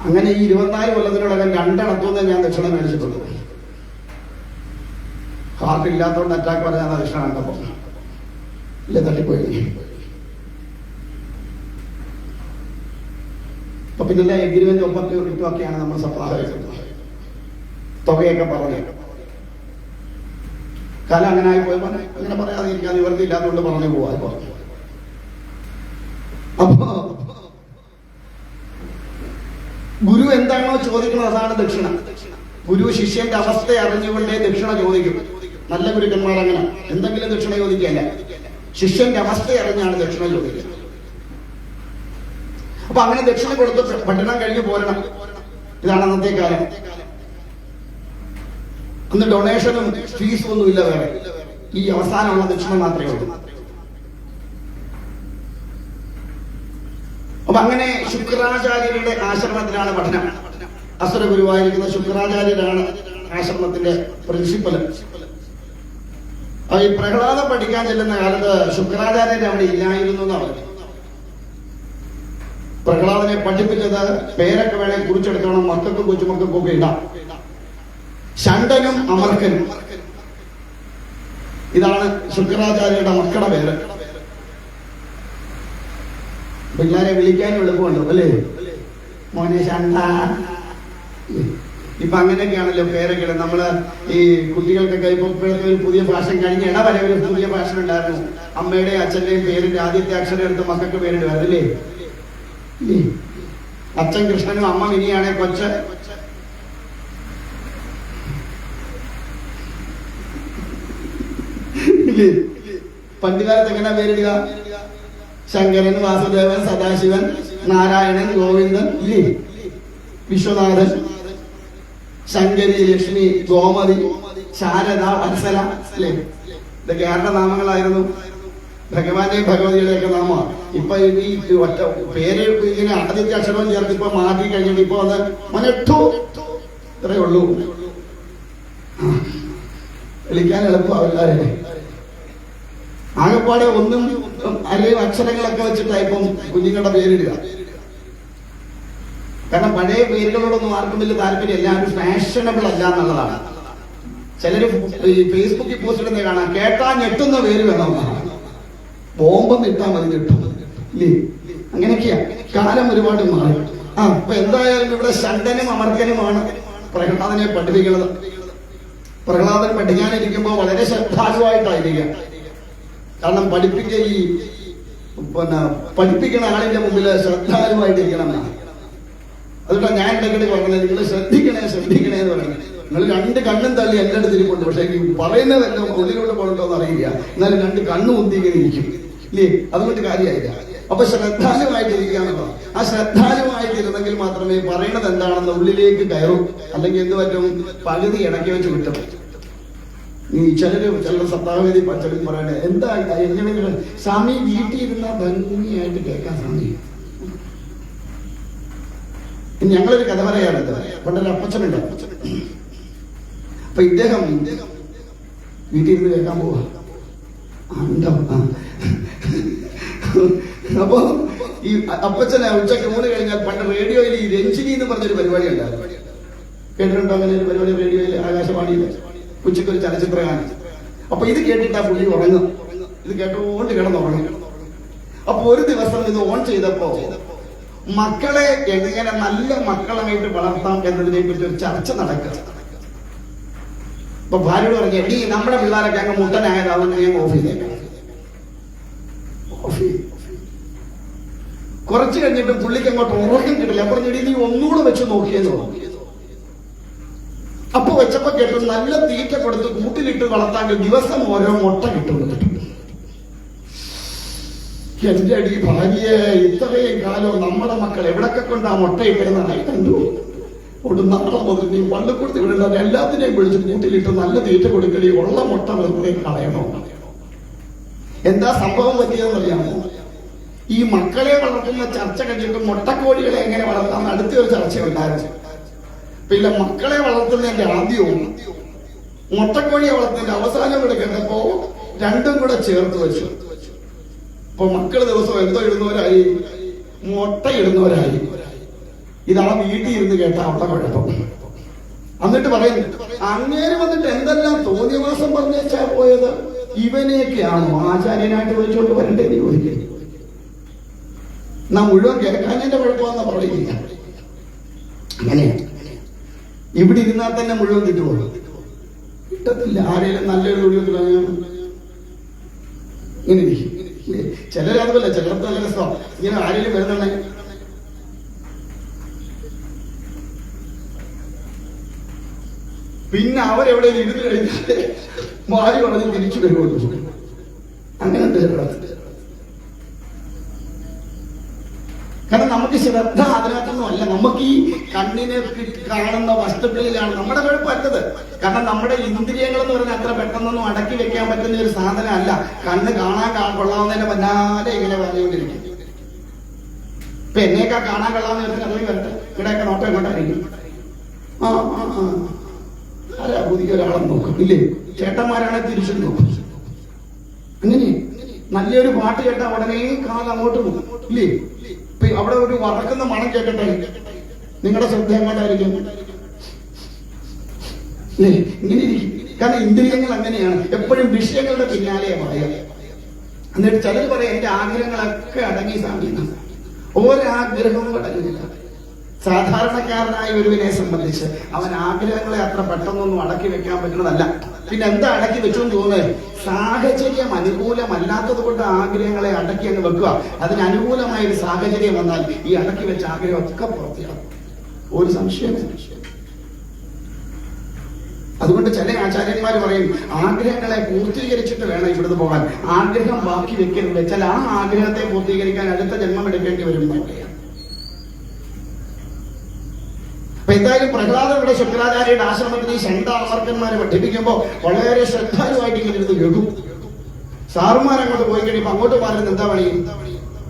അങ്ങനെ ഈ 24 കൊല്ലത്തിനോടകം 2 അടത്തുനിന്ന് ഞാൻ ദക്ഷിണ മേടിച്ചിട്ടുണ്ട്. ഹാർട്ട് ഇല്ലാത്തതുകൊണ്ട് അറ്റാക്ക് പറഞ്ഞാൽ ദക്ഷിണ കണ്ടപ്പോ ഇല്ല തട്ടിപ്പോയി. അപ്പൊ പിന്നെ എഗ്രിമെന്റ് ഒക്കെയാണ് നമ്മൾ സപ്ലാഹം തുകയൊക്കെ പറഞ്ഞു. കാലം അങ്ങനെ ആയി പോയപ്പോ അങ്ങനെ പറയാതെ ഇരിക്കാൻ നിവർത്തി ഇല്ലാത്തതുകൊണ്ട് പറഞ്ഞു പോവാ. അപ്പോ ഗുരു എന്താണോ ചോദിക്കുന്നത് അതാണ് ദക്ഷിണ. ഗുരു ശിഷ്യന്റെ അവസ്ഥ അറിഞ്ഞുകൊണ്ടേ ദക്ഷിണ ചോദിക്കും. നല്ല ഗുരുക്കന്മാർ അങ്ങനെ എന്തെങ്കിലും ദക്ഷിണ ചോദിക്കുകയല്ല, ശിഷ്യന്റെ അവസ്ഥ അറിഞ്ഞാണ് ദക്ഷിണ ചോദിക്കുക. അപ്പൊ അങ്ങനെ ദക്ഷിണ കൊടുത്ത് പഠനം കഴിഞ്ഞ് പോരണം. ഇതാണ് അന്നത്തെ കാലം. അന്ന് ഡൊണേഷനും ഫീസും ഒന്നും ഇല്ല വേറെ. ഈ അവസാനമുള്ള ദക്ഷിണ മാത്രമേ ഉള്ളൂ. അപ്പൊ അങ്ങനെ ശുക്രാചാര്യരുടെ ആശ്രമത്തിലാണ് പഠനം. അസുര ഗുരുവായിരിക്കുന്ന ശുക്രാചാര്യരാണ് ആശ്രമത്തിന്റെ പ്രിൻസിപ്പല്. ഈ പ്രഹ്ലാദം പഠിക്കാൻ ചെല്ലുന്ന കാലത്ത് ശുക്രാചാര്യർ അവിടെ ഇല്ലായിരുന്നു എന്നാണ് പറഞ്ഞത്. പ്രഹ്ലാദനെ പഠിപ്പിച്ചത് പേരൊക്കെ വേണേ കുറിച്ചെടുക്കണം, മക്കൾക്കും കൊച്ചുമക്കൾക്കും ഒക്കെ ഇടാം. ശണ്ഡനും അമർക്കനും, ഇതാണ് ശുക്രാചാര്യരുടെ മക്കളുടെ പേര്. പിള്ളേരെ വിളിക്കാനും എളുപ്പമുണ്ട് അല്ലേ? മോനെ ശണ്ട. ഇപ്പൊ അങ്ങനെയൊക്കെയാണല്ലോ പേരൊക്കെ. നമ്മള് ഈ കുട്ടികൾക്കൊക്കെ ഇപ്പൊ ഒരു പുതിയ ഫാഷൻ കഴിഞ്ഞ ഇടവരെ ഒരു പുതിയ ഫാഷൻ ഉണ്ടായിരുന്നു. അമ്മയുടെയും അച്ഛന്റെയും പേരിന്റെ ആദ്യത്തെ അക്ഷരം എടുത്ത് മക്കൾക്ക് പേരിടുവായിരുന്നു അല്ലേ? അച്ഛൻ കൃഷ്ണനും അമ്മ മിനിയാണെ കൊച്ച്. പണ്ടുകാലത്ത് എങ്ങനെ പേരിടുക? ശങ്കരൻ, വാസുദേവൻ, സദാശിവൻ, നാരായണൻ, ഗോവിന്ദൻ, വിശ്വനാഥൻ, ശങ്കരി, ലക്ഷ്മി, ഗോമതി, ശാരദ, വത്സല അല്ലേ? ഇതൊക്കെ ആരുടെ നാമങ്ങളായിരുന്നു? ഭഗവാന്റെയും ഭഗവതിയുടെയൊക്കെ നാമമാണ്. ഇപ്പൊ ഈ ഒറ്റ പേര് ഇങ്ങനെ ആദ്യത്തെ അക്ഷരവും ചേർത്ത് ഇപ്പൊ മാറ്റി കഴിഞ്ഞിട്ട് ഇപ്പൊ അത് മനട്ടു ഇത്രയേ ഉള്ളൂ. വിളിക്കാൻ എളുപ്പമാവില്ലാതെ ആകെപ്പാടെ ഒന്നും അല്ലെങ്കിൽ അക്ഷരങ്ങളൊക്കെ വെച്ചിട്ടാണ് ഇപ്പം കുഞ്ഞുങ്ങളുടെ പേരിടുക. കാരണം പഴയ പേരുകളോടൊന്നും ആർക്കും വലിയ താല്പര്യം. എല്ലാവരും ഫാഷനബിൾ അല്ല എന്നുള്ളതാണ്. ചിലര് ഫേസ്ബുക്കിൽ പോസ്റ്റ് ഇടുന്ന കാണാം, കേട്ടാ ഞെട്ടുന്ന പേര് വേണമെന്നാണ്. ബോംബെന്ന് ഇട്ടാ മതി ഞെട്ടും ഇല്ലേ? അങ്ങനെയൊക്കെയാ. കാലം ഒരുപാട് മാറി. അപ്പൊ എന്തായാലും ഇവിടെ ശണ്ഡനും അമർക്കനുമാണ് പ്രഹ്ലാദനെ പഠിപ്പിക്കുന്നത്. പ്രഹ്ലാദൻ പഠിക്കാനിരിക്കുമ്പോൾ വളരെ ശ്രദ്ധാലുവായിട്ടായിരിക്കാം. കാരണം പഠിപ്പിക്കുന്ന ആളിന്റെ മുമ്പിൽ ശ്രദ്ധാലുവായിട്ടിരിക്കണം എന്നാണ്. അതുകൊണ്ടാണ് ഞാൻ ഇടയ്ക്കിടെ പറഞ്ഞത്, നിങ്ങൾ ശ്രദ്ധിക്കണേ എന്ന് പറയുന്നത്. നിങ്ങൾ 2 കണ്ണും തള്ളി എന്റെ അടുത്ത് ഇരിപ്പുണ്ട്, പക്ഷെ പറയുന്നതെല്ലാം ഉള്ളിലോട്ട് പോകണ്ടോ എന്ന് അറിയില്ല. എന്നാലും 2 കണ്ണും ഉന്തിങ്ങനെ ഇരിക്കും ഇല്ലേ? അതുകൊണ്ട് കാര്യമായില്ല. അപ്പൊ ശ്രദ്ധാലുവായിട്ടിരിക്കുകയാണല്ലോ. ആ ശ്രദ്ധാലുവായിട്ടിരുന്നെങ്കിൽ മാത്രമേ പറയണത് എന്താണെന്ന് ഉള്ളിലേക്ക് കയറും. അല്ലെങ്കിൽ എന്ത് പറ്റും? പകുതി ഇടയ്ക്ക് വെച്ച് വിട്ടും. ഈ ചിലരുടെ സപ്താഹവേദി ചിലർ പറയണേ, എന്താ എങ്ങനെയെങ്കിലും സ്വാമി വീട്ടിൽ ഇരുന്നാൽ ഭംഗിയായിട്ട് കേൾക്കാൻ സ്വാമി. ഞങ്ങളൊരു കഥ പറയാറുണ്ട്. പണ്ടൊരു അപ്പച്ചനുണ്ട്. അപ്പൊ ഇദ്ദേഹം വീട്ടിൽ ഇരുന്ന് കേൾക്കാൻ പോവാ. അപ്പൊ ഈ അപ്പച്ചനെ ഉച്ചയ്ക്ക് ഊണ് കഴിഞ്ഞാൽ പണ്ട് റേഡിയോയിൽ ഈ രഞ്ജിനി എന്ന് പറഞ്ഞൊരു പരിപാടി ഉണ്ടായിരുന്നു. കേട്ടിട്ടുണ്ടോ അങ്ങനെ ഒരു പരിപാടി റേഡിയോയിൽ, ആകാശവാണിയിൽ ഉച്ചയ്ക്ക് ഒരു ചലച്ചിത്രമാണ്. അപ്പൊ ഇത് കേട്ടിട്ടാ പുള്ളി ഉറങ്ങും. ഇത് കേട്ടുകൊണ്ട് കിടന്നുറങ്ങും. അപ്പൊ ഒരു ദിവസം ഇത് ഓൺ ചെയ്തപ്പോ മക്കളെ എങ്ങനെ നല്ല മക്കളായിട്ട് വളർത്താം എന്നതിനെ കുറിച്ച് ഒരു ചർച്ച നടക്കുക. അപ്പൊ ഭാര്യയോട് പറഞ്ഞു, എടീ നമ്മുടെ പിള്ളേരൊക്കെ അങ്ങ് മുട്ടനായതാവുന്ന ഞാൻ ഓഫ് ചെയ്തേക്കാം. കുറച്ച് കഴിഞ്ഞിട്ട് പുള്ളിക്ക് അങ്ങോട്ട് ഉറക്കം കിട്ടില്ല. പറഞ്ഞിട്ട് നീ ഒന്നുകൂടെ വെച്ച് നോക്കിയെന്ന് പറഞ്ഞു. അപ്പൊ വെച്ചപ്പോ കേട്ടു നല്ല തീറ്റ കൊടുത്ത് കൂട്ടിലിട്ട് വളർത്താൻ ദിവസം ഓരോ മുട്ട കിട്ടുന്നു. എന്റെ അടി ഭാര്യയെ ഇത്രയും കാലം നമ്മുടെ മക്കൾ എവിടൊക്കെ കൊണ്ട് ആ മുട്ടയിട്ടിരുന്നതായി കണ്ടു. ഒരു നാളെ മുതൽ നീ പള്ളിക്കൂടത്ത് വിടേണ്ട എല്ലാത്തിനെയും വിളിച്ച് കൂട്ടിലിട്ട് നല്ല തീറ്റ കൊടുക്കണി, ഉള്ള മുട്ട വെറുതെ കളയണോ. എന്താ സംഭവം പറ്റിയതെന്നറിയാമോ? ഈ മക്കളെ വളർത്തുന്ന ചർച്ച കഴിഞ്ഞിട്ട് മുട്ടക്കോഴികളെ എങ്ങനെ വളർത്താമെന്ന് അടുത്തൊരു ചർച്ച ഉണ്ടായിരുന്നു. പിന്നെ മക്കളെ വളർത്തുന്നതിന്റെ ആദ്യവും മുട്ടക്കോഴിയെ വളർത്തുന്നതിന്റെ അവസാനം കൂടെ കേട്ടപ്പോ രണ്ടും കൂടെ ചേർത്ത് വെച്ചു. അപ്പൊ മക്കള് ദിവസം എന്തോ ഇടുന്നവരായി, മുട്ട ഇടുന്നവരായി. ഇതാ വീട്ടിൽ ഇരുന്ന് കേട്ട അവിടെ കുഴപ്പം. എന്നിട്ട് പറയുന്നു, അങ്ങേര് വന്നിട്ട് എന്തെല്ലാം തോന്നിയവാസം പറഞ്ഞേച്ചാ പോയത്, ഇവനെയൊക്കെയാണോ ആചാര്യനായിട്ട് വിളിച്ചോണ്ട് വരണ്ടേന്ന് ചോദിക്കുന്നു. നാം മുഴുവൻ കേൾക്കാനതിന്റെ കുഴപ്പമെന്നാ പറയുന്നില്ല. അങ്ങനെയാണ്. ഇവിടെ ഇരുന്നാൽ തന്നെ മുഴുവൻ കിട്ടുള്ളൂ. കിട്ടത്തില്ല. ആരെങ്കിലും നല്ലൊരു ഒഴിവ് ഇങ്ങനെ ഇരിക്കും. ചിലരതുമല്ല, ചിലർക്ക് നല്ല രസമാണ്. ഇങ്ങനെ ആരെങ്കിലും വരുന്നുണ്ടെ പിന്നെ അവരെവിടെ ഇരുന്ന് കഴിഞ്ഞാൽ മാറി പറഞ്ഞ് തിരിച്ചു വരുള്ളൂ. അങ്ങനത്തെ കാരണം നമുക്ക് ശ്രദ്ധ അതിനകത്തൊന്നും അല്ല. നമുക്ക് ഈ കണ്ണിനെ കാണുന്ന വസ്തുക്കളിലാണ് നമ്മുടെ കുഴപ്പമല്ലത്. കാരണം നമ്മുടെ ഇന്ദ്രിയങ്ങൾ എന്ന് പറഞ്ഞാൽ അത്ര പെട്ടെന്നൊന്നും അടക്കി വെക്കാൻ പറ്റുന്ന ഒരു സാധനം അല്ല. കണ്ണ് കാണാൻ കൊള്ളാവുന്നതിന്റെ പിന്നാലെ ഇങ്ങനെ പറഞ്ഞുകൊണ്ടിരിക്കും. ഇപ്പൊ എന്നെയൊക്കെ കാണാൻ കൊള്ളാവുന്ന ഒരു കഥയും വരട്ടെ, ഇവിടെയൊക്കെ നോട്ടം ഇങ്ങോട്ടായിരിക്കും. ആരാ പുതിയ ഒരാളെ നോക്കും ഇല്ലേ? ചേട്ടന്മാരാണെ തിരിച്ചു നോക്കും. അങ്ങനെ നല്ലൊരു പാട്ട് കേട്ടാൽ ഉടനെ കാലം അങ്ങോട്ട് പോകും ഇല്ലേ? അവിടെ ഒരു വറക്കുന്ന മണം കേട്ടിട്ടെ നിങ്ങളുടെ ശ്രദ്ധ എങ്ങോട്ടായിരിക്കും? ഇങ്ങനെ ഇരിക്കും. കാരണം ഇന്ദ്രിയങ്ങൾ അങ്ങനെയാണ്, എപ്പോഴും വിഷയങ്ങളുടെ പിന്നാലെ പറയാം. എന്നിട്ട് ചിലർ പറയാം എന്റെ ആഗ്രഹങ്ങളൊക്കെ അടങ്ങി സാധിക്കും. ഒരാഗ്രഹവും അടങ്ങില്ല. സാധാരണക്കാരനായ ഒരുവിനെ സംബന്ധിച്ച് അവൻ ആഗ്രഹങ്ങളെ അത്ര പെട്ടെന്നൊന്നും അടക്കി വെക്കാൻ പറ്റുന്നതല്ല. പിന്നെ എന്താ അടക്കി വെച്ചു എന്ന് തോന്നുന്നത്? സാഹചര്യം അനുകൂലമല്ലാത്തത് കൊണ്ട് ആഗ്രഹങ്ങളെ അടക്കി അങ്ങ് വെക്കുക. അതിന് അനുകൂലമായ ഒരു സാഹചര്യം വന്നാൽ ഈ അടക്കി വെച്ച ആഗ്രഹമൊക്കെ പുറത്തിയാകും. ഒരു സംശയമില്ല. അതുകൊണ്ട് ചില ആചാര്യന്മാർ പറയും ആഗ്രഹങ്ങളെ പൂർത്തീകരിച്ചിട്ട് വേണം ഇവിടുന്ന് പോകാൻ. ആഗ്രഹം ബാക്കി വെക്കരുത്. വെച്ചാൽ ആ ആഗ്രഹത്തെ പൂർത്തീകരിക്കാൻ അടുത്ത ജന്മം എടുക്കേണ്ടി വരും. അപ്പൊ എന്തായാലും പ്രഹ്ലാദൻ ഇവിടെ ശുക്രാചാര്യയുടെ ആശ്രമത്തിൽ ഈ ശണ്ടാമർക്കന്മാരെ പഠിപ്പിക്കുമ്പോ വളരെ ശ്രദ്ധാലുവായിട്ട് ഇങ്ങനെ ഇരുന്ന് കേൾക്കും. സാറുമാരങ്ങോട്ട് പോയി കഴിയുമ്പോ അങ്ങോട്ട് പറയുന്നത് എന്താ പണി?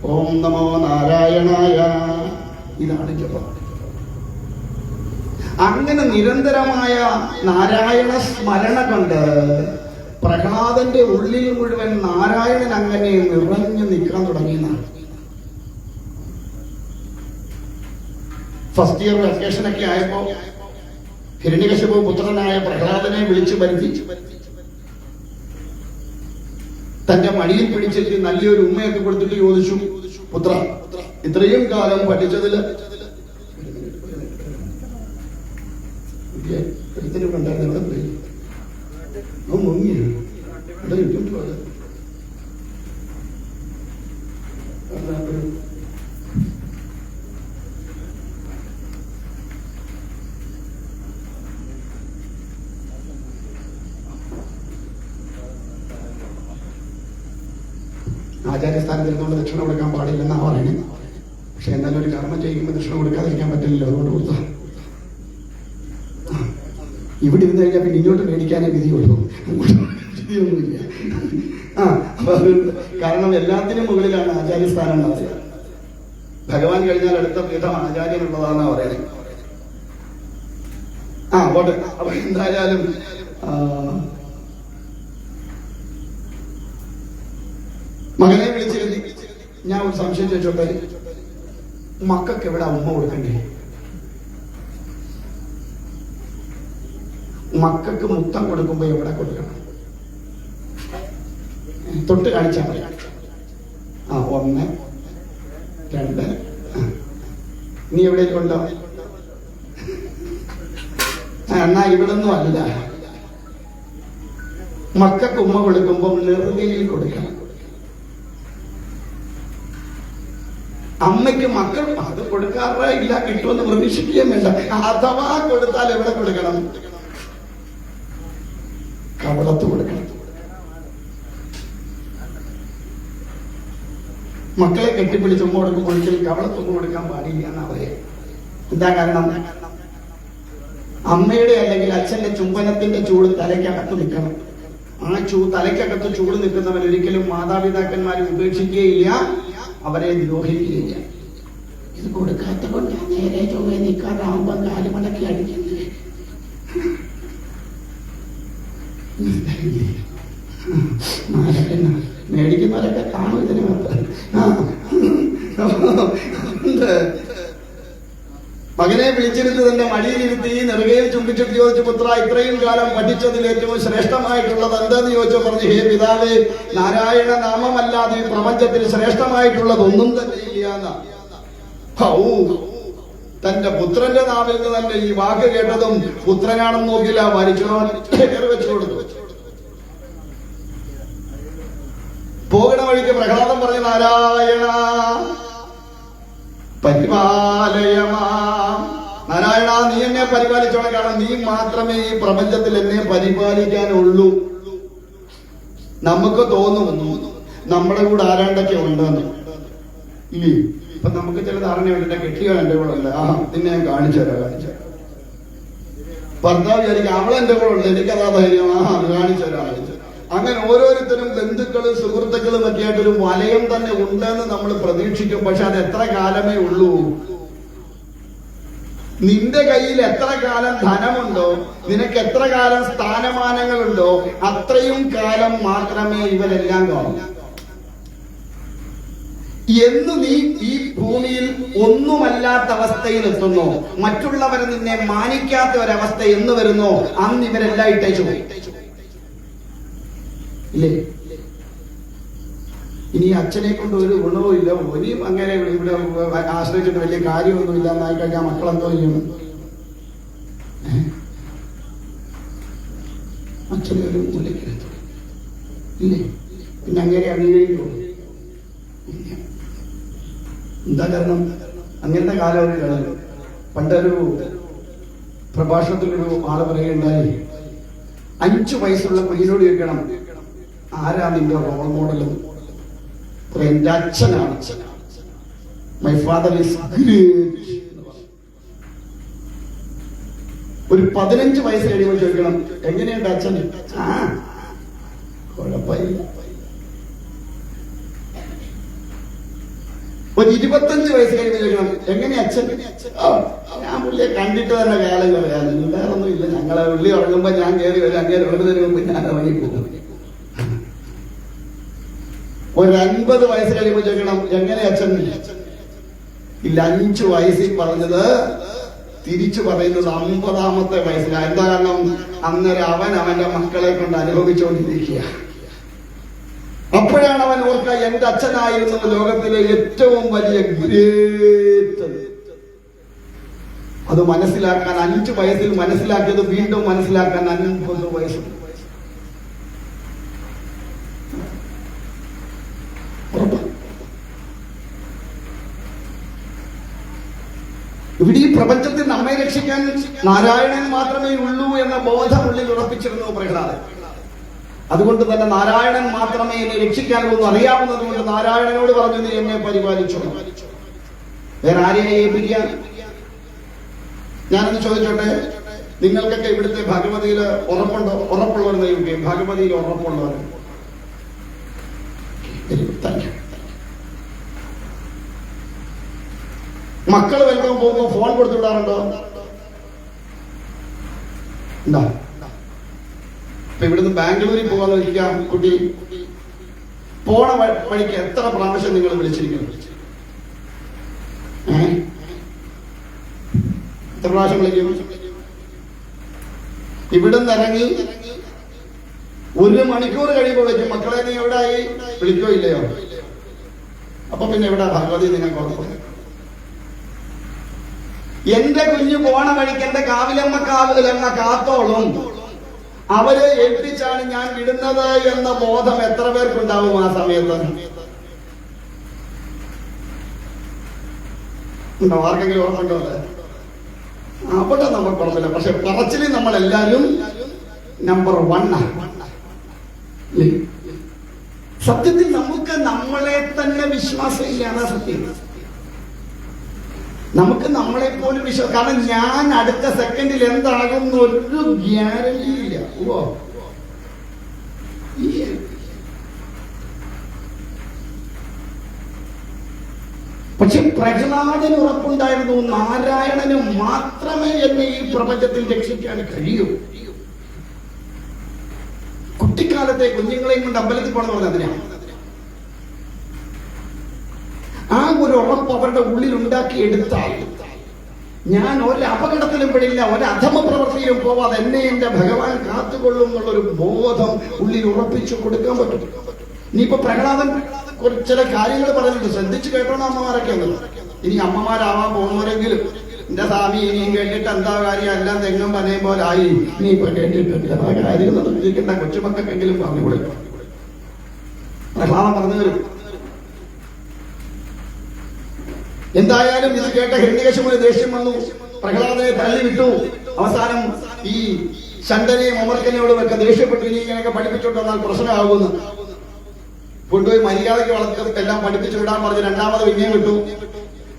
ഓം നമോ നാരായണായ. ഇതാണ് ജപം. അങ്ങനെ നിരന്തരമായ നാരായണ സ്മരണ കൊണ്ട് പ്രഹ്ലാദന്റെ ഉള്ളിൽ മുഴുവൻ നാരായണൻ അങ്ങനെ നിറഞ്ഞു നിൽക്കാൻ തുടങ്ങിയെന്നാണ്. ഫസ്റ്റ് ഇയർ വെക്കേഷനൊക്കെ ആയപ്പോ ഹിരണ്യകശിപു പുത്രനായ പ്രഹ്ലാദനെ വിളിച്ചു വരുത്തി തന്റെ മടിയിൽ പിടിച്ചിട്ട് നല്ലൊരു ഉമ്മയൊക്കെ കൊടുത്തിട്ട് ചോദിച്ചു, പുത്ര, ഇത്രയും കാലം പഠിച്ചതില് ആചാര്യസ്ഥാനത്ത് ഇരുന്നുകൊണ്ട് ദക്ഷിണ കൊടുക്കാൻ പാടില്ലെന്നാണ് പറയുന്നത്. പക്ഷെ എന്നാലും ഒരു കർമ്മം ചെയ്യുമ്പോൾ ദക്ഷിണ കൊടുക്കാതിരിക്കാൻ പറ്റില്ലല്ലോ. അതുകൊണ്ട് കൊടുത്ത ഇവിടെ ഇരുന്ന് കഴിഞ്ഞാൽ പിന്നെ ഇങ്ങോട്ട് മേടിക്കാനേ വിധിയുള്ളൂ, വിധിയൊന്നുമില്ല. അപ്പൊ അത് കാരണം എല്ലാത്തിനും മുകളിലാണ് ആചാര്യസ്ഥാനം ഉണ്ടാവുക. ഭഗവാൻ കഴിഞ്ഞാൽ അടുത്ത പീഠം ആചാര്യനുള്ളതാണെന്നാ പറയുന്നത്. പോട്ടെ. അപ്പൊ എന്തായാലും മകനെ വിളിച്ചിരുത്തി ഞാൻ ഒരു സംശയം ചോദിച്ചോട്ടെ, മക്കൾക്ക് എവിടെ ഉമ്മ കൊടുക്കണ്ടേ? മക്കൾക്ക് മുത്തം കൊടുക്കുമ്പോ എവിടെ കൊടുക്കണം? തൊട്ട് കാണിച്ചാൽ മതി. 1 2 നീ എവിടേക്കുണ്ടോ? എന്നാ ഇവിടൊന്നും അല്ല. മക്കൾക്ക് ഉമ്മ കൊടുക്കുമ്പോൾ നെറുകയിൽ കൊടുക്കണം. അമ്മയ്ക്ക് മക്കൾ അത് കൊടുക്കാറില്ല, കിട്ടുമെന്ന് പ്രതീക്ഷിക്കുകയും വേണ്ട. അഥവാ കൊടുത്താൽ എവിടെ കൊടുക്കണം? കവളത്ത് കൊടുക്കണം. മക്കളെ കെട്ടിപ്പിടിച്ച് ഉമ്മ കൊടുക്കുമ്പോൾ ഒരിക്കലും കവളത്തുമ്മ കൊടുക്കാൻ പാടില്ല എന്നാ പറയാ. എന്താ കാരണം? അമ്മയുടെ അല്ലെങ്കിൽ അച്ഛന്റെ ചുംബനത്തിന്റെ ചൂട് തലയ്ക്കകത്ത് നിൽക്കണം. ആ തലയ്ക്കകത്ത് ചൂട് നിൽക്കുന്നവർ ഒരിക്കലും മാതാപിതാക്കന്മാരെ ഉപേക്ഷിക്കുകയില്ല, അവരെ ദ്രോഹിക്കുകയില്ല. ഇത് കൊടുക്കാത്ത കൊണ്ട് നേരെ ചൊവ്വ നിൽക്കാറാവുമ്പോ കാലുമടക്കി അടിക്കുന്നത്. മേടിക്കുന്നവരൊക്കെ കാണും ഇതിനകത്ത്. മകനെ വിളിച്ചിരുത്തി തന്റെ മടിയിലിരുത്തി നെറുകയിൽ ചുംബിച്ചിട്ട് ചോദിച്ചു, പുത്ര, ഇത്രയും കാലം പഠിച്ചതിൽ ഏറ്റവും ശ്രേഷ്ഠമായിട്ടുള്ളത് എന്താന്ന് ചോദിച്ചോ പറഞ്ഞു, ഹേ പിതാവേ, നാരായണ നാമമല്ലാതെ ഈ പ്രപഞ്ചത്തിൽ ശ്രേഷ്ഠമായിട്ടുള്ളത് ഒന്നും തന്നെ ഇല്ല. തന്റെ പുത്രന്റെ നാവിൽ നിന്ന് തന്നെ ഈ വാക്ക് കേട്ടതും പുത്രനാണെന്ന് നോക്കില്ല, വലിച്ചോ വെച്ചു കൊടുത്തു. പോകണ വഴിക്ക് പ്രഹ്ലാദം പറഞ്ഞു, നാരായണ പരിപാലയമാം. നാരായണ, നീ എന്നെ പരിപാലിച്ചോളെ, കാരണം നീ മാത്രമേ ഈ പ്രപഞ്ചത്തിൽ എന്നെ പരിപാലിക്കാനുള്ളൂ. നമുക്ക് തോന്നുന്നു നമ്മുടെ കൂടെ ആരാണ്ടൊക്കെ ഉണ്ടെന്ന്, ഇല്ലേ? ഇപ്പൊ നമുക്ക് ചില ധാരണയുണ്ട്, കെട്ടിയോ എന്റെ കൂടെ ഉണ്ട്, നിന്നെ ഞാൻ കാണിച്ചു തരാം. ഭർത്താവ് വിചാരിക്കും അവളെന്റെ കൂടെ ഉണ്ട്, എനിക്കതാ ധൈര്യം, അത് കാണിച്ചു തരാം. അങ്ങനെ ഓരോരുത്തരും ബന്ധുക്കളും സുഹൃത്തുക്കളും ഒക്കെ ആയിട്ടൊരു വലയം തന്നെ ഉണ്ടെന്ന് നമ്മൾ പ്രതീക്ഷിക്കും. പക്ഷെ അത് എത്ര കാലമേ ഉള്ളൂ? നിന്റെ കയ്യിൽ എത്ര കാലം ധനമുണ്ടോ, നിനക്ക് എത്ര കാലം സ്ഥാനമാനങ്ങളുണ്ടോ, അത്രയും കാലം മാത്രമേ ഇവരെല്ലാം കാണൂ. എന്ന് നീ ഈ ഭൂമിയിൽ ഒന്നുമല്ലാത്ത അവസ്ഥയിൽ എത്തുന്നോ, മറ്റുള്ളവരെ നിന്നെ മാനിക്കാത്ത ഒരവസ്ഥ എന്ന് വരുന്നോ, അന്ന് ഇവരെല്ലാം ഇട്ടേച്ചു പോയി, ഇല്ലേ? ഇനി അച്ഛനെ കൊണ്ട് ഒരു ഗുണവും ഇല്ല, ഇനിയും അങ്ങനെ ഇവിടെ ആശ്രയിച്ചിട്ട് വലിയ കാര്യമൊന്നും ഇല്ല എന്നായി കഴിഞ്ഞാൽ മക്കളെന്തോ ചെയ്യും? അച്ഛനെ ഒരു മൂലയ്ക്ക് ഇല്ലേ? പിന്നെ അങ്ങനെ അംഗീകരിക്കുമോ? എന്താ കാരണം? അങ്ങനത്തെ കാലം ഒരു കാലം. പണ്ടൊരു പ്രഭാഷണത്തിലൊരു ആള് പറയുകയുണ്ടായി, 5 വയസ്സുള്ള കുഞ്ഞിനോട് ചോദിക്കണം, ആരാ നിന്റെ റോൾ മോഡൽ? എന്റെ അച്ഛനാണ്, മൈ ഫാദർ ഈസ് ഗ്രേറ്റ്. ഒരു 15 വയസ്സ് കഴിയുമ്പോൾ ചോദിക്കണം, എങ്ങനെയുണ്ട് അച്ഛൻ? കുഴപ്പമില്ല. ഒരു 25 വയസ്സ് കഴിയുമ്പോൾ ചോദിക്കണം, എങ്ങനെ അച്ഛൻ? ഞാൻ പുള്ളിയെ കണ്ടിട്ട് തന്നെ കാലം പറയാൻ വേറൊന്നും ഇല്ല, ഞങ്ങളെ പുള്ളി ഉറങ്ങുമ്പോ ഞാൻ കയറി വരും, അങ്ങനെ ഉറങ്ങുന്നതിന് മുമ്പ് ഞാൻ ഇറങ്ങി പോകും. ഒരു 50 വയസ്സ് കഴിയുമ്പോൾ ചോദിക്കണം, എങ്ങനെ അച്ഛൻ? ഇല്ല, 5 വയസ്സിൽ പറഞ്ഞത് തിരിച്ചു പറയുന്നത് 50ാമത്തെ വയസ്സിലാണ്. എന്താ കാരണം? അന്നേരം അവൻ അവന്റെ മക്കളെ കൊണ്ട് അനുഭവിച്ചുകൊണ്ടിരിക്കുക. അപ്പോഴാണ് അവൻ ഓർക്കുക, എന്റെ അച്ഛനായിരുന്നു ലോകത്തിലെ ഏറ്റവും വലിയ ഗ്രേറ്റ്. അത് മനസ്സിലാക്കാൻ 5 വയസ്സിൽ മനസ്സിലാക്കിയത് വീണ്ടും മനസ്സിലാക്കാൻ 50 വയസ്സ്. ഇവിടെ ഈ പ്രപഞ്ചത്തിൽ നമ്മെ രക്ഷിക്കാൻ നാരായണൻ മാത്രമേ ഉള്ളൂ എന്ന ബോധം ഉള്ളിൽ ഉറപ്പിച്ചിരുന്നു പ്രഹ്ലാദൻ. അതുകൊണ്ട് തന്നെ നാരായണൻ മാത്രമേ എന്നെ രക്ഷിക്കാനുള്ളൂ അറിയാവുന്നത് കൊണ്ട് നാരായണനോട് പറഞ്ഞു, നീ എന്നെ പരിപാലിച്ചു. വേറെ ആരെയെ ഏൽപ്പിക്കാൻ? ഞാനൊന്ന് ചോദിച്ചോട്ടെ, നിങ്ങൾക്കൊക്കെ ഇവിടുത്തെ ഭഗവതിയിൽ ഉറപ്പുണ്ടോ? ഉറപ്പുള്ളവർ നയിക്കുകയും ഭഗവതിയിൽ ഉറപ്പുള്ളവർ. മക്കൾ വലുപ്പം പോകുമ്പോൾ ഫോൺ കൊടുത്തു വിടാറുണ്ടോ? ഉണ്ടോ? ഇപ്പൊ ഇവിടുന്ന് ബാംഗ്ലൂരിൽ പോകാന്ന് വെക്കാം, കുട്ടി പോണ വഴിക്ക് എത്ര പ്രാവശ്യം നിങ്ങൾ വിളിച്ചിരിക്കുന്നു? എത്ര പ്രാവശ്യം വിളിക്കും? ഇവിടുന്ന് ഇറങ്ങി 1 മണിക്കൂർ കഴിയുമ്പോൾ വിളിക്കും, മക്കളെ നീ എവിടെ ആയി? വിളിക്കോ ഇല്ലയോ? അപ്പൊ പിന്നെ എവിടെ ഭഗവതി നിങ്ങൾക്ക് ഉറപ്പ്? എന്റെ കുഞ്ഞു പോണ വഴിക്ക് എന്റെ കാവിലമ്മ കാത്തോളും അവരെ ഏൽപ്പിച്ചാണ് ഞാൻ വിടുന്നത് എന്ന ബോധം എത്ര പേർക്കുണ്ടാവും ആ സമയത്ത്? ഉണ്ടോ? ആർക്കെങ്കിലും ഓർമ്മയുണ്ടോ? അവിടെ നമ്മൾ കുഴപ്പമില്ല, പക്ഷെ പറച്ചില് നമ്മളെല്ലാരും നമ്പർ 1 ആണ്. സത്യത്തിൽ നമുക്ക് നമ്മളെ തന്നെ വിശ്വാസമില്ല. അതാ സത്യം. നമുക്ക് നമ്മളെ പോലും വിശ്വാസം, കാരണം ഞാൻ അടുത്ത സെക്കൻഡിൽ എന്താകും ഒരു ഗ്യാരണ്ടി ഇല്ല. പക്ഷെ പ്രഹ്ലാദന് ഉറപ്പുണ്ടായിരുന്നു, നാരായണന് മാത്രമേ എന്നെ ഈ പ്രപഞ്ചത്തിൽ രക്ഷിക്കാൻ കഴിയൂ. കുട്ടിക്കാലത്തെ കുഞ്ഞുങ്ങളെയും കൊണ്ട് അമ്പലത്തിൽ പോകണമെന്ന് പറഞ്ഞത് അതിനാണ്. ആ ഒരു ഉറപ്പ് അവരുടെ ഉള്ളിൽ ഉണ്ടാക്കി എടുത്താൽ ഞാൻ ഒരു അപകടത്തിലും പെടില്ല, ഒരു അധമ പ്രവൃത്തിയിലും പോവാതെ എന്നെ എന്റെ ഭഗവാൻ കാത്തുകൊള്ളും എന്നുള്ളൊരു ബോധം ഉള്ളിൽ ഉറപ്പിച്ചു കൊടുക്കാൻ പറ്റും. ഇനിയിപ്പോ പ്രഹ്ലാദൻ ചില കാര്യങ്ങൾ പറഞ്ഞിട്ടുണ്ട്, ശ്രദ്ധിച്ചു കേട്ടോണം അമ്മമാരൊക്കെ ഉള്ളത്. ഇനി അമ്മമാരാവാൻ പോകുന്നവരെങ്കിലും എന്റെ സ്വാമി ഇനിയും കേട്ടിട്ട് എന്താ കാര്യം, എല്ലാം തെങ്ങും പനയും പോലെ ആയി, ഇനിയിപ്പോ കേട്ടിട്ടില്ല ആ കാര്യം നടന്നിരിക്കേണ്ട കൊച്ചുമക്കെങ്കിലും പറഞ്ഞു കൊടുക്കും. പ്രഹ്ലാദൻ പറഞ്ഞു തരും. എന്തായാലും ഇത് കേട്ട ഹിരണ്യകശിപുവിന് ദേഷ്യം വന്നു, പ്രഹ്ലാദനെ തള്ളിവിട്ടു. അവസാനം ഈ ശണ്ടനെയും അമർക്കനെയോടും ഒക്കെ ദേഷ്യപ്പെട്ടു, ഇനി ഇങ്ങനെയൊക്കെ പഠിപ്പിച്ചോണ്ട് വന്നാൽ പ്രശ്നമാകുമെന്ന് കൊണ്ടുപോയി മര്യാദയ്ക്ക് വളർത്തി എല്ലാം പഠിപ്പിച്ചു വിടാൻ പറഞ്ഞ് രണ്ടാമത് പിന്നെയും വിട്ടു.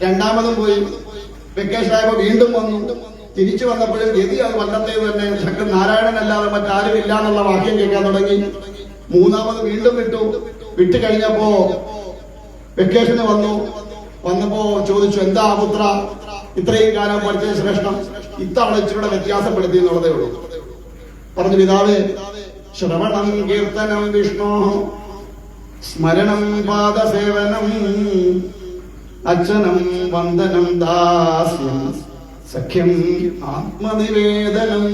രണ്ടാമതും പോയി. വെക്കേഷൻ ആയപ്പോ വീണ്ടും വന്നു. തിരിച്ചു വന്നപ്പോഴും ഗതി അത് വല്ലത്തേത് തന്നെ, ശങ്കർ നാരായണനല്ലാതെ മറ്റാരും ഇല്ല എന്നുള്ള വാക്യം കേൾക്കാൻ തുടങ്ങി. മൂന്നാമത് വീണ്ടും വിട്ടു. വിട്ടു കഴിഞ്ഞപ്പോ വെക്കേഷന് വന്നപ്പോ ചോദിച്ചു, എന്താ പുത്ര ഇത്രയും കാലം പഠിച്ചതിന് ശ്രേഷ്ഠം? ഇത്തവണ ഇച്ചിരൂടെ വ്യത്യാസപ്പെടുത്തി എന്നുള്ളതേ ഉള്ളൂ. പറഞ്ഞു, പിതാവേ, ശ്രവണം കീർത്തനം വിഷ്ണു സ്മരണം പാദസേവനം അർച്ചനം വന്ദനം ദാസ്യം സഖ്യം ആത്മനിവേദനം.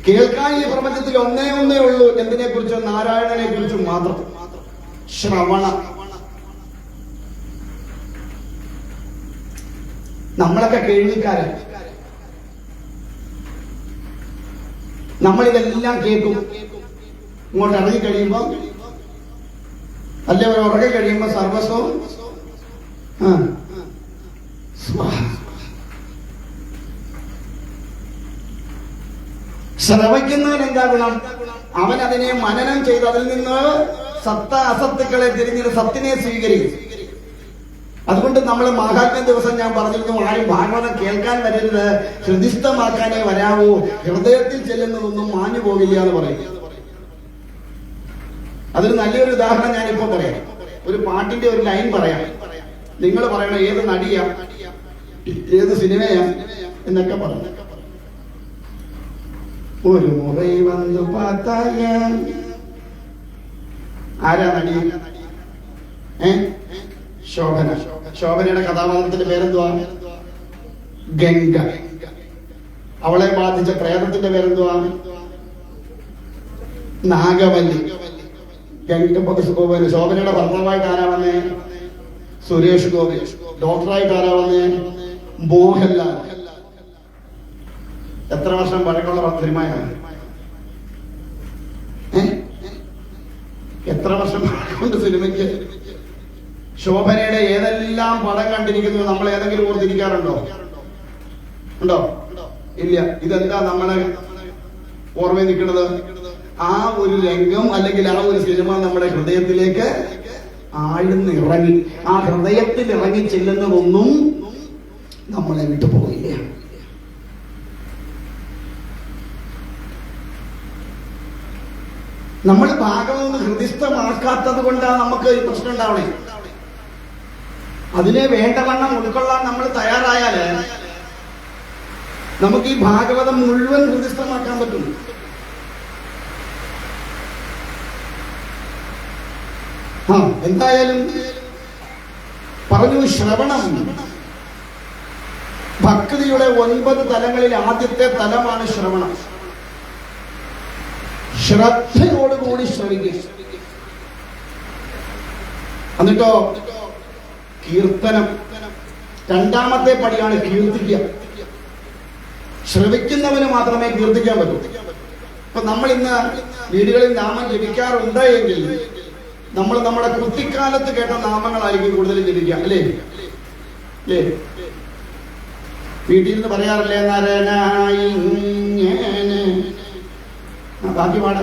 കേൾക്കാൻ ഈ പ്രപഞ്ചത്തിൽ ഒന്നേ ഉള്ളൂ. എന്തിനെ കുറിച്ചും? നാരായണനെ കുറിച്ചും മാത്രം. ശ്രവണം. നമ്മളൊക്കെ കേൾവിക്കാരൻ. നമ്മളിതെല്ലാം കേൾക്കും. ഇങ്ങോട്ട് ഇറങ്ങി കഴിയുമ്പോ അല്ലെ ഉറങ്ങി കഴിയുമ്പോ സർവസ്വം ശ്രവയ്ക്കുന്നവൻ എന്താ ഗുണം? അവൻ അതിനെ മനനം ചെയ്ത് അതിൽ നിന്ന് അസത്തുക്കളെ തിരിഞ്ഞ് സത്തിനെ സ്വീകരിക്കും. അതുകൊണ്ട് നമ്മൾ മഹാത്മ്യ ദിവസം ഞാൻ പറഞ്ഞിരുന്നു, ആരും ഭാഗവതം കേൾക്കാൻ വരരുത്, ഹൃദിസ്ഥമാക്കാനേ വരാവൂ, ഹൃദയത്തിൽ ചെല്ലുന്നതൊന്നും മാഞ്ഞു പോകില്ല എന്ന് പറയും. അതിന് നല്ലൊരു ഉദാഹരണം ഞാനിപ്പോ പറയാം. ഒരു പാട്ടിന്റെ ഒരു ലൈൻ പറയാം. നിങ്ങൾ പറയണം ഏത് നടിയാ, ഏത് സിനിമയാ എന്നൊക്കെ പറഞ്ഞു. ഒരു മുறை വന്നു പാത്തായ ആരാ നടി? ശോഭന. ശോഭനയുടെ കഥാപാത്രത്തിന്റെ പേരെന്തുവാ? ഗംഗ. അവളെ ബാധിച്ച പ്രേതത്തിന്റെ പേരെന്തുവാ? നാഗവല്ലി. ശോഭനയുടെ ഭർത്താവായിട്ട് ആരാ വന്നേ? സുരേഷ് ഗോപി. ഡോക്ടറായിട്ട് ആരാ വന്നേ? മോഹൻലാൽ. എത്ര വർഷം പഴക്കമുള്ള സിനിമയാണ്? എത്ര വർഷം പഴക്കമുണ്ട് സിനിമയ്ക്ക്? ശോഭനയുടെ ഏതെല്ലാം പടം കണ്ടിരിക്കുന്നു നമ്മൾ ഏതെങ്കിലും ഓർത്തിരിക്കാറുണ്ടോ? ഉണ്ടോ? ഇല്ല. ഇതെന്താ നമ്മളെ ഓർമ്മയിൽ നിൽക്കുന്നത്? ആ ഒരു രംഗം അല്ലെങ്കിൽ ആ ഒരു സിനിമ നമ്മുടെ ഹൃദയത്തിലേക്ക് ആഴ്ന്ന് ഇറങ്ങി, ആ ഹൃദയത്തിൽ ഇറങ്ങി ചെല്ലുന്നതൊന്നും നമ്മളെ വിട്ടുപോയില്ല. നമ്മൾ ഭാഗമൊന്നും ഹൃദിസ്ഥമാക്കാത്തത് കൊണ്ടാണ് നമുക്ക് ഈ പ്രശ്നം ഉണ്ടാവണേ. അതിനെ വേണ്ടവണ്ണം ഉൾക്കൊള്ളാൻ നമ്മൾ തയ്യാറായാല് നമുക്ക് ഈ ഭാഗവതം മുഴുവൻ ഹൃദിസ്ഥമാക്കാൻ പറ്റും. എന്തായാലും പറഞ്ഞു, ശ്രവണം ഭക്തിയുടെ 9 തലങ്ങളിൽ ആദ്യത്തെ തലമാണ് ശ്രവണം. ശ്രദ്ധയോടുകൂടി ശ്രവിക്കുക. എന്നിട്ടോ കീർത്തനം, രണ്ടാമത്തെ പടിയാണ് കീർത്തിക്കുക. ശ്രവിക്കുന്നവന് മാത്രമേ കീർത്തിക്കാൻ പറ്റൂ. ഇപ്പൊ നമ്മൾ ഇന്ന് വീടുകളിൽ നാമം ജപിക്കാറുണ്ട് എങ്കിൽ നമ്മൾ നമ്മുടെ കുട്ടിക്കാലത്ത് കേട്ട നാമങ്ങളായിരിക്കും കൂടുതൽ ജപിക്കുക, അല്ലേ? അല്ലേ? വീട്ടിൽ നിന്ന് പറയാറില്ലേ, നരനായി ബാക്കി പാട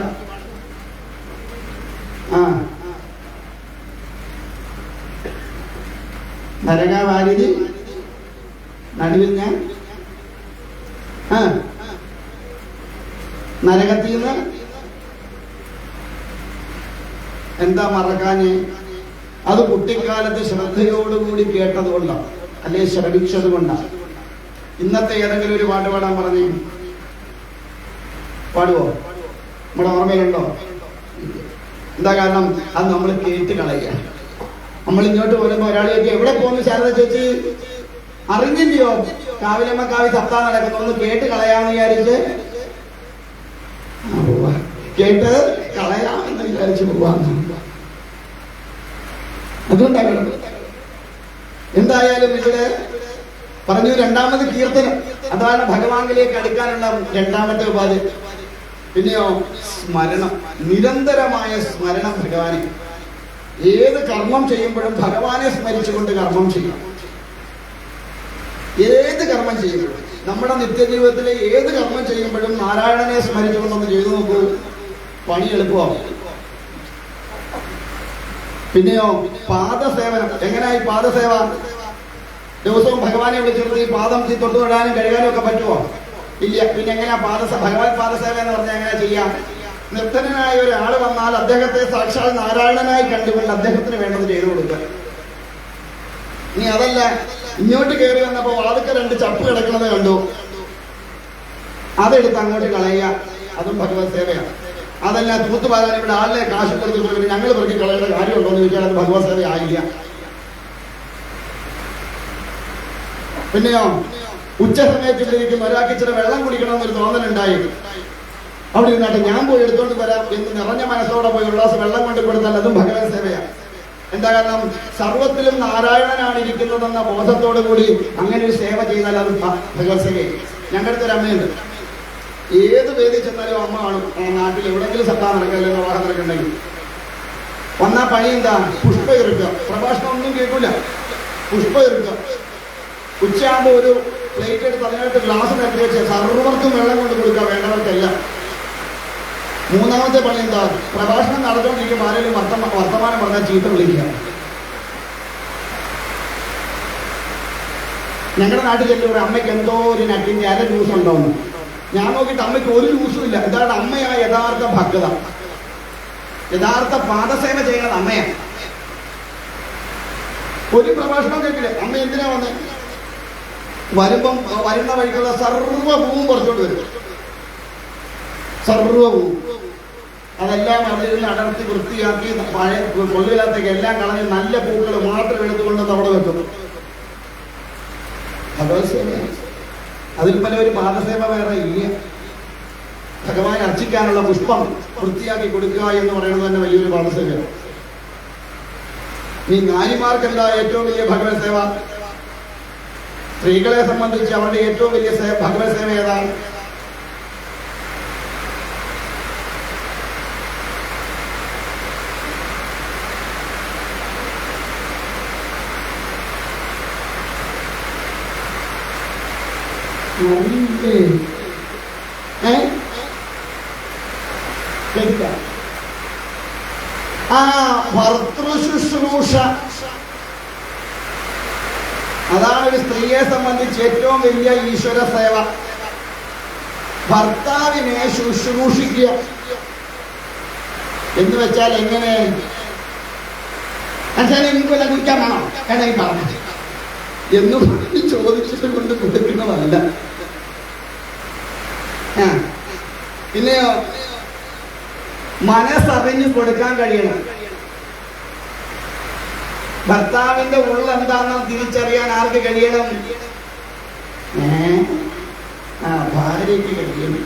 നരകാവാരിധി നടുവിൽ ഞാൻ നരകത്തിൽ നിന്ന് എന്താ മറക്കാന്? അത് കുട്ടിക്കാലത്ത് ശ്രദ്ധയോടുകൂടി കേട്ടത് കൊണ്ടാണ്, അല്ലെ ശ്രമിച്ചത് കൊണ്ടാണ്. ഇന്നത്തെ ഏതെങ്കിലും ഒരു പാട്ട് പാടാൻ പറഞ്ഞു പാടുവോ? നമ്മുടെ ഓർമ്മയിലുണ്ടോ? എന്താ കാരണം? അത് നമ്മൾ കേട്ട് കളയുക. നമ്മൾ ഇങ്ങോട്ട് പോരുമ്പോ ഒരാളെയൊക്കെ എവിടെ പോകുന്നു ശാരദ ചേച്ചി അറിഞ്ഞില്ലയോ, കാവിലമ്മ കാവി സപ്താ നടക്കുന്നു, ഒന്ന് കേട്ട് കളയാന്ന് വിചാരിച്ച് കേട്ട് കളയാമെന്ന് വിചാരിച്ച് പോവാന്ന്. അതുകൊണ്ടാണ്. എന്തായാലും ഇവിടെ പറഞ്ഞു, രണ്ടാമത് കീർത്തനം. അതാണ് ഭഗവാനിലേക്ക് അടുക്കാനുള്ള രണ്ടാമത്തെ ഉപാധി. പിന്നെയോ സ്മരണം, നിരന്തരമായ സ്മരണം. ഭഗവാനെ ഏത് കർമ്മം ചെയ്യുമ്പോഴും ഭഗവാനെ സ്മരിച്ചുകൊണ്ട് കർമ്മം ചെയ്യണം. ഏത് കർമ്മം ചെയ്യുമ്പോഴും, നമ്മുടെ നിത്യജീവിതത്തിലെ ഏത് കർമ്മം ചെയ്യുമ്പോഴും നാരായണനെ സ്മരിച്ചുകൊണ്ടൊന്ന് ചെയ്തു നോക്കൂ, പണി എളുപ്പമാവും. പിന്നെയോ പാദസേവനം. എങ്ങനെയായി പാദസേവ? ദിവസവും ഭഗവാനെ വിളിച്ചിട്ട് ഈ പാദം തൊട്ടു തൊടാനും കഴുകാനും ഒക്കെ പറ്റുമോ? ഇല്ല. പിന്നെ എങ്ങനെയാ ഭഗവാൻ പാദസേവ എന്ന് പറഞ്ഞാൽ എങ്ങനെ ചെയ്യാം? നിർധനനായ ഒരാൾ വന്നാൽ അദ്ദേഹത്തെ സാക്ഷാൽ നാരായണനായി കണ്ടുകൊണ്ട് അദ്ദേഹത്തിന് വേണ്ടത് ചെയ്തു കൊടുക്കുക. ഇനി അതല്ല, ഇങ്ങോട്ട് കയറി വന്നപ്പോ വാതിക്ക് 2 ചപ്പ് കിടക്കുന്നത് കണ്ടു, അതെടുത്ത് അങ്ങോട്ട് കളയുക, അതും ഭഗവത് സേവയാണ്. അതല്ല, തൂത്തുപാരാൻ ഇവിടെ ആളിനെ കാശ് കൊടുത്തിട്ട് ഞങ്ങൾ പെറുക്കി കളയേണ്ട കാര്യമുണ്ടോ എന്ന് ചോദിച്ചാൽ അത് ഭഗവത് സേവ ആയില്ല. പിന്നെയോ ഉച്ച സമയത്തിലിരിക്കുന്ന ഒരാൾക്ക് ഇച്ചിരി വെള്ളം കുടിക്കണമെന്നൊരു തോന്നലുണ്ടായി, അവിടെ ഇരുന്നാട്ടെ ഞാൻ പോയി എടുത്തോണ്ട് വരാം എന്ന് നിറഞ്ഞ മനസ്സോടെ പോയി ഒരു ഗ്ലാസ് വെള്ളം കൊണ്ട് കൊടുത്താൽ അതും ഭഗവത് സേവയാണ്. എന്താ കാരണം? സർവത്തിലും നാരായണനാണ് ഇരിക്കുന്നതെന്ന ബോധത്തോടു കൂടി അങ്ങനെ ഒരു സേവ ചെയ്താൽ അത് ഭഗവത് സേവയാണ്. ഞങ്ങളുടെ ഒരു അമ്മയുണ്ട്, ഏത് വേദി ചെന്നാലും അമ്മ കാണും. നാട്ടിൽ എവിടെയെങ്കിലും സത്താ നടക്കില്ല, വിവാഹം നടക്കണ്ടെങ്കിൽ വന്നാ പണി എന്താ? പുഷ്പ ഇറുക്കുക. പ്രഭാഷണം ഒന്നും കേൾക്കൂല, പുഷ്പ ഇറുക്കുക. ഉച്ചയാകുമ്പോൾ ഒരു പ്ലേറ്റ് എടുത്ത് അതിനകത്ത് ഗ്ലാസ് നിരത്തി വെച്ച് സർവർക്കും വെള്ളം കൊണ്ട് കൊടുക്കുക, വേണ്ടവർക്കല്ല. മൂന്നാമത്തെ പണി എന്താ? പ്രഭാഷണം നടന്നുകൊണ്ടിരിക്കുമ്പോൾ ആരെങ്കിലും വർത്തമാനം പറഞ്ഞാൽ ചീത്ത വിളിക്കുക. ഞങ്ങളുടെ നാട്ടിൽ ചെല്ലുമ്പോൾ അമ്മയ്ക്ക് എന്തോ ഒരു നട്ടിന്റെ അര ജ്യൂസ് ഉണ്ടോന്ന് ഞാൻ നോക്കിയിട്ട് അമ്മയ്ക്ക് ഒരു ജ്യൂസും ഇല്ല. ഇതാണ് അമ്മയാ യഥാർത്ഥ ഭക്തത, യഥാർത്ഥ പാദസേവ ചെയ്യുന്നത് അമ്മയാണ്. ഒരു പ്രഭാഷണം കേൾക്കില്ല. അമ്മ എന്തിനാ വന്നത്? വരുമ്പം വരുന്ന വഴിക്കുള്ള സർവ്വഭൂവും കുറച്ചുകൊണ്ട് വരും. സർവ്വഭൂവും അതെല്ലാം അതിൽ അടർത്തി വൃത്തിയാക്കി പഴയ കൊള്ളില്ലാത്തേക്ക് എല്ലാം കളഞ്ഞ് നല്ല പൂക്കൾ മാത്രം എടുത്തുകൊണ്ട് അവിടെ വെക്കും. അതിൽ പല ഒരു പാദസേവ വേറെ ഇല്ല. ഭഗവാൻ അർച്ചിക്കാനുള്ള പുഷ്പം വൃത്തിയാക്കി കൊടുക്കുക എന്ന് പറയുന്നത് തന്നെ വലിയൊരു പാദസേവയാണ്. ഈ നാരിമാർക്ക് എന്താ ഏറ്റവും വലിയ ഭഗവത് സേവ? സ്ത്രീകളെ സംബന്ധിച്ച് അവരുടെ ഏറ്റവും വലിയ ഭഗവത് സേവ ഏതാണ്? ഭർതൃശുശ്രൂഷ. അതാണ് ഒരു സ്ത്രീയെ സംബന്ധിച്ച് ഏറ്റവും വലിയ ഈശ്വര സേവ. ഭർത്താവിനെ ശുശ്രൂഷിക്കുക എന്ന് വെച്ചാൽ എങ്ങനെ? എനിക്കൊല്ല കുടിക്കാൻ വേണോ എന്നെ പറഞ്ഞു എന്ന് ചോദിച്ചിട്ട് കൊണ്ട് കൊടുക്കുന്നതല്ല. പിന്നെയോ മനസ്സറിഞ്ഞു കൊടുക്കാൻ കഴിയണം. ഭർത്താവിന്റെ ഉള്ളെന്താണെന്ന് തിരിച്ചറിയാൻ ആർക്ക് കഴിയണം? ഭാര്യയ്ക്ക് കഴിയണം.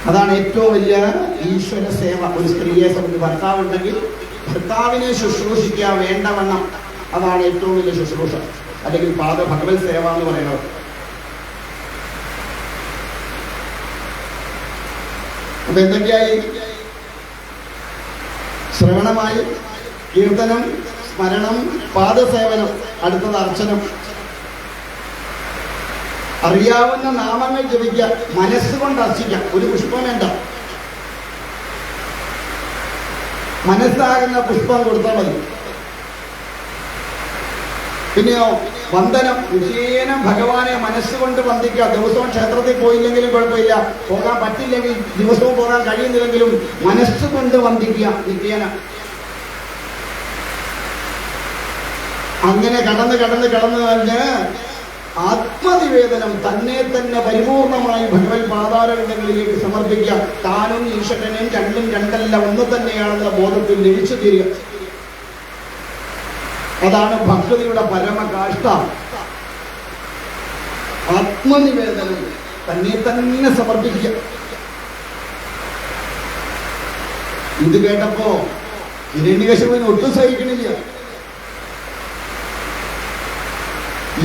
അതാണ് ഏറ്റവും വലിയ ഈശ്വര സേവ. ഒരു സ്ത്രീയെ സംബന്ധിച്ച് ഭർത്താവ് ഉണ്ടെങ്കിൽ ഭർത്താവിനെ ശുശ്രൂഷിക്കുക വേണ്ടവണ്ണം. അതാണ് ഏറ്റവും വലിയ ശുശ്രൂഷ, അല്ലെങ്കിൽ ഭഗവത് സേവ എന്ന് പറയുന്നത്. അപ്പൊ എന്തൊക്കെയായി? ശ്രവണമായി, കീർത്തനം, സ്മരണം, പാദസേവനം, അടുത്തത് അർച്ചനം. അറിയാവുന്ന നാമങ്ങൾ ജപിക്കുക, മനസ്സുകൊണ്ട് അർച്ചിക്കാം. ഒരു പുഷ്പം വേണ്ട, മനസ്സാകുന്ന പുഷ്പം കൊടുത്താൽ മതി. പിന്നെയോ വന്ദനം, നിത്യേന ഭഗവാനെ മനസ്സുകൊണ്ട് വന്ദിക്കുക. ദിവസവും ക്ഷേത്രത്തിൽ പോയില്ലെങ്കിലും കുഴപ്പമില്ല, പോകാൻ പറ്റില്ലെങ്കിൽ, ദിവസവും പോകാൻ കഴിയുന്നില്ലെങ്കിലും മനസ്സുകൊണ്ട് വന്ദിക്കുക നിത്യേന. അങ്ങനെ കടന്ന് കഴിഞ്ഞ് ആത്മനിവേദനം, തന്നെ തന്നെ പരിപൂർണമായി ഭഗവത് പാതാരങ്ങളിലേക്ക് സമർപ്പിക്കുക. താനും ഈശ്വരനും രണ്ടും രണ്ടല്ല ഒന്ന് തന്നെയാണെന്ന ബോധത്തിൽ ലഭിച്ചു തീരുക. അതാണ് ഭക്തിയുടെ പരമകാഷ്ഠ. ആത്മനിവേദനം, തന്നെ തന്നെ സമർപ്പിക്കുക. ഇത് കേട്ടപ്പോ ഹിരണ്യകശിപുവിന് ഒട്ടും സഹിക്കണില്ല.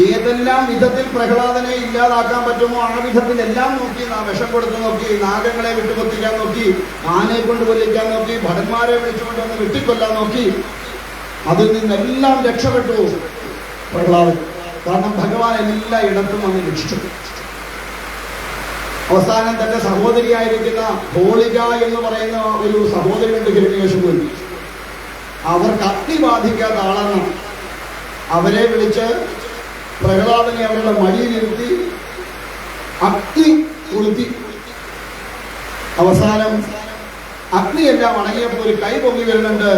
ഏതെല്ലാം വിധത്തിൽ പ്രഹ്ലാദനെ ഇല്ലാതാക്കാൻ പറ്റുമോ ആ വിധത്തിലെല്ലാം നോക്കി, വിഷം കൊടുത്ത് നോക്കി, നാഗങ്ങളെ വിട്ടുകൊത്തിക്കാൻ നോക്കി, ആനയെ കൊണ്ട് കൊല്ലിക്കാൻ നോക്കി, ഭടന്മാരെ വിളിച്ചുകൊണ്ടുവന്ന് വെട്ടിക്കൊല്ലാൻ നോക്കി. അതിൽ നിന്നെല്ലാം രക്ഷപ്പെട്ടു പ്രഹ്ലാദൻ. കാരണം ഭഗവാൻ എല്ലാ ഇടത്തും വന്ന് രക്ഷിച്ചു. അവസാനം തന്റെ സഹോദരിയായിരിക്കുന്ന ഹോളിക എന്ന് പറയുന്ന ഒരു സഹോദരിയുണ്ട് ഹിരണ്യകശിപുവിൽ. അവർക്ക് അഗ്നി ബാധിക്കാത്ത ആളെന്ന് അവരെ വിളിച്ച് പ്രഹ്ലാദനെ അവരുടെ മടിയിലിരുത്തി അഗ്നി കൊളുത്തി. അവസാനം അഗ്നിയെല്ലാം അണങ്ങിയപ്പോൾ ഒരു കൈ പൊങ്ങി വരുന്നുണ്ട്.